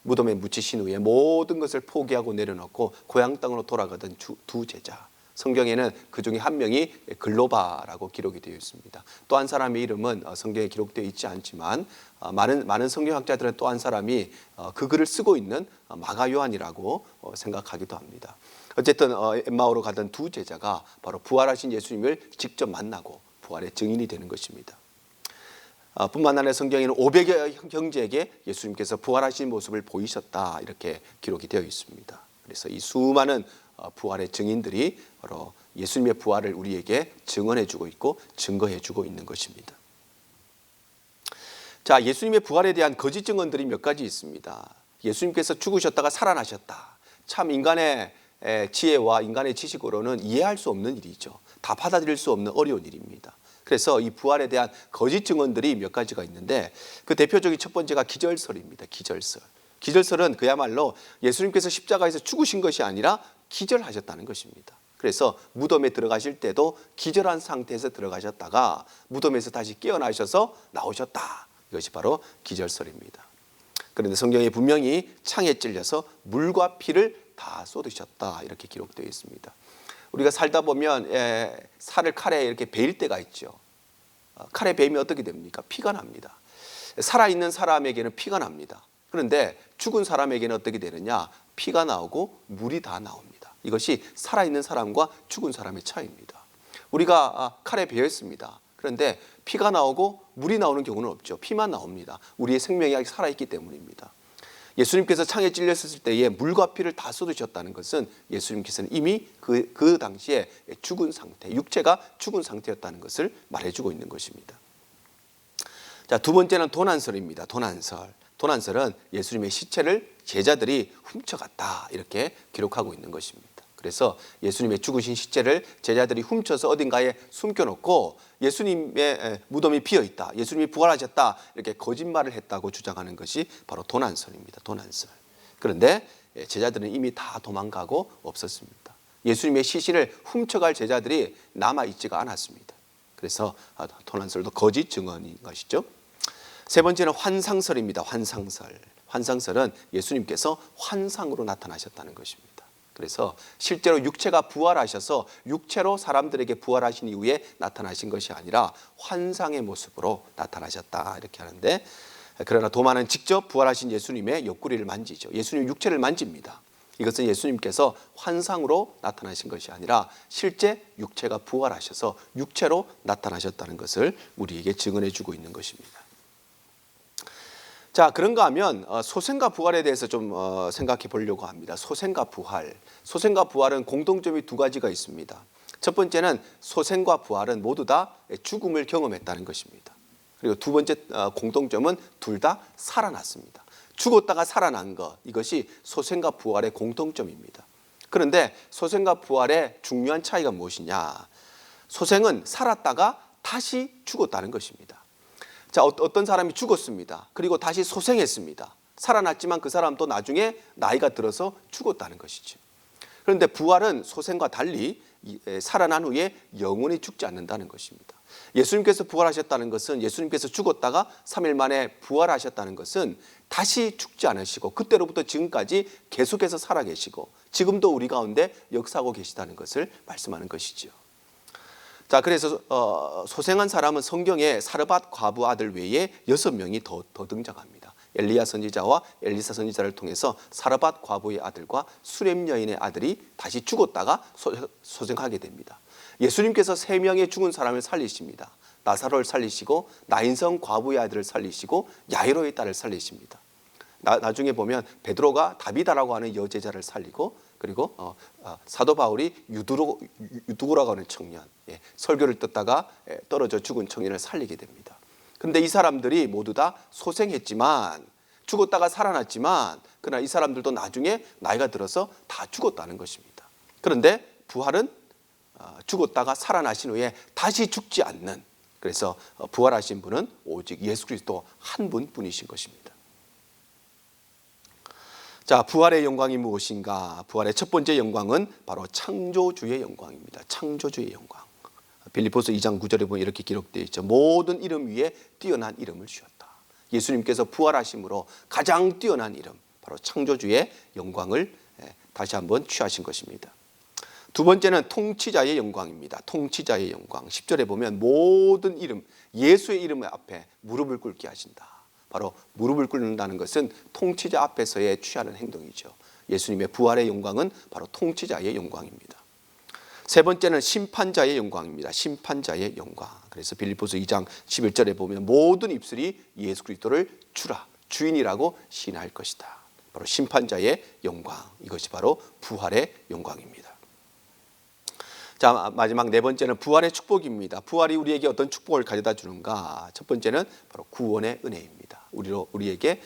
무덤에 묻히신 후에 모든 것을 포기하고 내려놓고 고향 땅으로 돌아가던 두 제자. 성경에는 그 중에 한 명이 글로바라고 기록이 되어 있습니다. 또 한 사람의 이름은 성경에 기록되어 있지 않지만 많은 성경학자들은 또 한 사람이 그 글을 쓰고 있는 마가 요한이라고 생각하기도 합니다. 어쨌든 엠마오로 가던 두 제자가 바로 부활하신 예수님을 직접 만나고 부활의 증인이 되는 것입니다. 뿐만 아니라 성경에는 500여 형제에게 예수님께서 부활하신 모습을 보이셨다 이렇게 기록이 되어 있습니다. 그래서 이 수많은 부활의 증인들이 바로 예수님의 부활을 우리에게 증언해주고 있고 증거해주고 있는 것입니다. 자, 예수님의 부활에 대한 거짓 증언들이 몇 가지 있습니다. 예수님께서 죽으셨다가 살아나셨다. 참 인간의 지혜와 인간의 지식으로는 이해할 수 없는 일이죠. 다 받아들일 수 없는 어려운 일입니다. 그래서 이 부활에 대한 거짓 증언들이 몇 가지가 있는데 그 대표적인 첫 번째가 기절설입니다. 기절설. 기절설은 그야말로 예수님께서 십자가에서 죽으신 것이 아니라 기절하셨다는 것입니다. 그래서 무덤에 들어가실 때도 기절한 상태에서 들어가셨다가 무덤에서 다시 깨어나셔서 나오셨다. 이것이 바로 기절설입니다. 그런데 성경에 분명히 창에 찔려서 물과 피를 다 쏟으셨다 이렇게 기록되어 있습니다. 우리가 살다 보면 살을 칼에 이렇게 베일 때가 있죠. 칼에 베이면 어떻게 됩니까? 피가 납니다. 살아있는 사람에게는 피가 납니다. 그런데 죽은 사람에게는 어떻게 되느냐? 피가 나오고 물이 다 나옵니다. 이것이 살아있는 사람과 죽은 사람의 차이입니다. 우리가 칼에 베였습니다. 그런데 피가 나오고 물이 나오는 경우는 없죠. 피만 나옵니다. 우리의 생명이 아직 살아있기 때문입니다. 예수님께서 창에 찔렸을 때에 물과 피를 다 쏟으셨다는 것은 예수님께서는 이미 그 당시에 죽은 상태, 육체가 죽은 상태였다는 것을 말해주고 있는 것입니다. 자, 두 번째는 도난설입니다. 도난설. 도난설은 예수님의 시체를 제자들이 훔쳐갔다 이렇게 기록하고 있는 것입니다. 그래서 예수님의 죽으신 시체를 제자들이 훔쳐서 어딘가에 숨겨놓고 예수님의 무덤이 비어있다, 예수님이 부활하셨다 이렇게 거짓말을 했다고 주장하는 것이 바로 도난설입니다. 도난설. 그런데 제자들은 이미 다 도망가고 없었습니다. 예수님의 시신을 훔쳐갈 제자들이 남아있지가 않았습니다. 그래서 토난설도 거짓 증언인 것이죠. 세 번째는 환상설입니다. 환상설은 예수님께서 환상으로 나타나셨다는 것입니다. 그래서 실제로 육체가 부활하셔서 육체로 사람들에게 부활하신 이후에 나타나신 것이 아니라 환상의 모습으로 나타나셨다 이렇게 하는데, 그러나 도마는 직접 부활하신 예수님의 옆구리를 만지죠. 예수님 육체를 만집니다. 이것은 예수님께서 환상으로 나타나신 것이 아니라 실제 육체가 부활하셔서 육체로 나타나셨다는 것을 우리에게 증언해 주고 있는 것입니다. 자, 그런가 하면 소생과 부활에 대해서 좀 생각해 보려고 합니다. 소생과 부활은 공통점이 두 가지가 있습니다. 첫 번째는 소생과 부활은 모두 다 죽음을 경험했다는 것입니다. 그리고 두 번째 공통점은 둘 다 살아났습니다. 죽었다가 살아난 것, 이것이 소생과 부활의 공통점입니다. 그런데 소생과 부활의 중요한 차이가 무엇이냐? 소생은 살았다가 다시 죽었다는 것입니다. 자, 어떤 사람이 죽었습니다. 그리고 다시 소생했습니다. 살아났지만 그 사람도 나중에 나이가 들어서 죽었다는 것이죠. 그런데 부활은 소생과 달리 살아난 후에 영원히 죽지 않는다는 것입니다. 예수님께서 부활하셨다는 것은, 예수님께서 죽었다가 3일 만에 부활하셨다는 것은 다시 죽지 않으시고 그때로부터 지금까지 계속해서 살아계시고 지금도 우리 가운데 역사하고 계시다는 것을 말씀하는 것이죠. 자, 그래서 소생한 사람은 성경에 사르밧 과부 아들 외에 6명이 더 등장합니다. 엘리야 선지자와 엘리사 선지자를 통해서 사르밧 과부의 아들과 수렘 여인의 아들이 다시 죽었다가 소생하게 됩니다. 예수님께서 3명의 죽은 사람을 살리십니다. 나사로를 살리시고 나인성 과부의 아들을 살리시고 야이로의 딸을 살리십니다. 나중에 보면 베드로가 다비다라고 하는 여제자를 살리고, 그리고 사도 바울이 유두고라고 하는 청년, 설교를 듣다가 떨어져 죽은 청년을 살리게 됩니다. 그런데 이 사람들이 모두 다 소생했지만, 죽었다가 살아났지만, 그러나 이 사람들도 나중에 나이가 들어서 다 죽었다는 것입니다. 그런데 부활은 죽었다가 살아나신 후에 다시 죽지 않는, 그래서 부활하신 분은 오직 예수 그리스도 한 분뿐이신 것입니다. 자, 부활의 영광이 무엇인가? 부활의 첫 번째 영광은 바로 창조주의 영광입니다. 창조주의 영광. 빌립보서 2장 9절에 보면 이렇게 기록되어 있죠. 모든 이름 위에 뛰어난 이름을 주셨다. 예수님께서 부활하심으로 가장 뛰어난 이름, 바로 창조주의 영광을 다시 한번 취하신 것입니다. 두 번째는 통치자의 영광입니다. 통치자의 영광. 10절에 보면 모든 이름, 예수의 이름 앞에 무릎을 꿇게 하신다. 바로 무릎을 꿇는다는 것은 통치자 앞에서의 취하는 행동이죠. 예수님의 부활의 영광은 바로 통치자의 영광입니다. 세 번째는 심판자의 영광입니다. 심판자의 영광. 그래서 빌립보서 2장 11절에 보면 모든 입술이 예수 그리스도를 주라, 주인이라고 시인할 것이다. 바로 심판자의 영광. 이것이 바로 부활의 영광입니다. 자, 마지막 네 번째는 부활의 축복입니다. 부활이 우리에게 어떤 축복을 가져다 주는가? 첫 번째는 바로 구원의 은혜입니다. 우리에게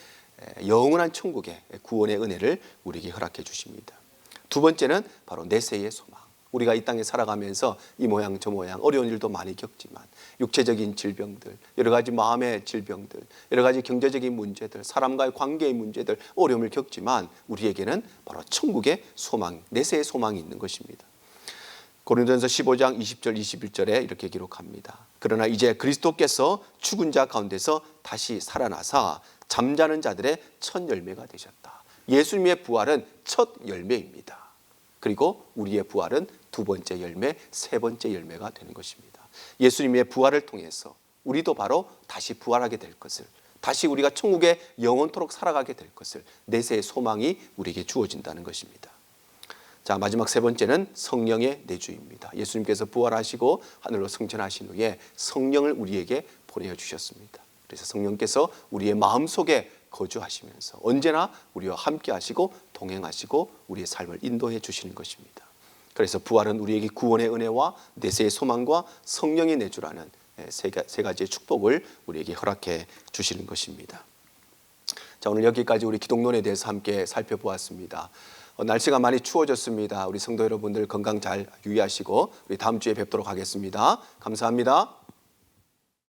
영원한 천국의 구원의 은혜를 우리에게 허락해 주십니다. 두 번째는 바로 내세의 소망. 우리가 이 땅에 살아가면서 이 모양 저 모양 어려운 일도 많이 겪지만, 육체적인 질병들, 여러 가지 마음의 질병들, 여러 가지 경제적인 문제들, 사람과의 관계의 문제들, 어려움을 겪지만 우리에게는 바로 천국의 소망, 내세의 소망이 있는 것입니다. 고린도전서 15장 20절 21절에 이렇게 기록합니다. 그러나 이제 그리스도께서 죽은 자 가운데서 다시 살아나사 잠자는 자들의 첫 열매가 되셨다. 예수님의 부활은 첫 열매입니다. 그리고 우리의 부활은 두 번째 열매, 세 번째 열매가 되는 것입니다. 예수님의 부활을 통해서 우리도 바로 다시 부활하게 될 것을, 다시 우리가 천국에 영원토록 살아가게 될 것을, 내세의 소망이 우리에게 주어진다는 것입니다. 자, 마지막 세 번째는 성령의 내주입니다. 예수님께서 부활하시고 하늘로 승천하신 후에 성령을 우리에게 보내주셨습니다. 그래서 성령께서 우리의 마음속에 거주하시면서 언제나 우리와 함께 하시고 동행하시고 우리의 삶을 인도해 주시는 것입니다. 그래서 부활은 우리에게 구원의 은혜와 내세의 소망과 성령의 내주라는 세 가지의 축복을 우리에게 허락해 주시는 것입니다. 자, 오늘 여기까지 우리 기독론에 대해서 함께 살펴보았습니다. 날씨가 많이 추워졌습니다. 우리 성도 여러분들 건강 잘 유의하시고 우리 다음 주에 뵙도록 하겠습니다. 감사합니다.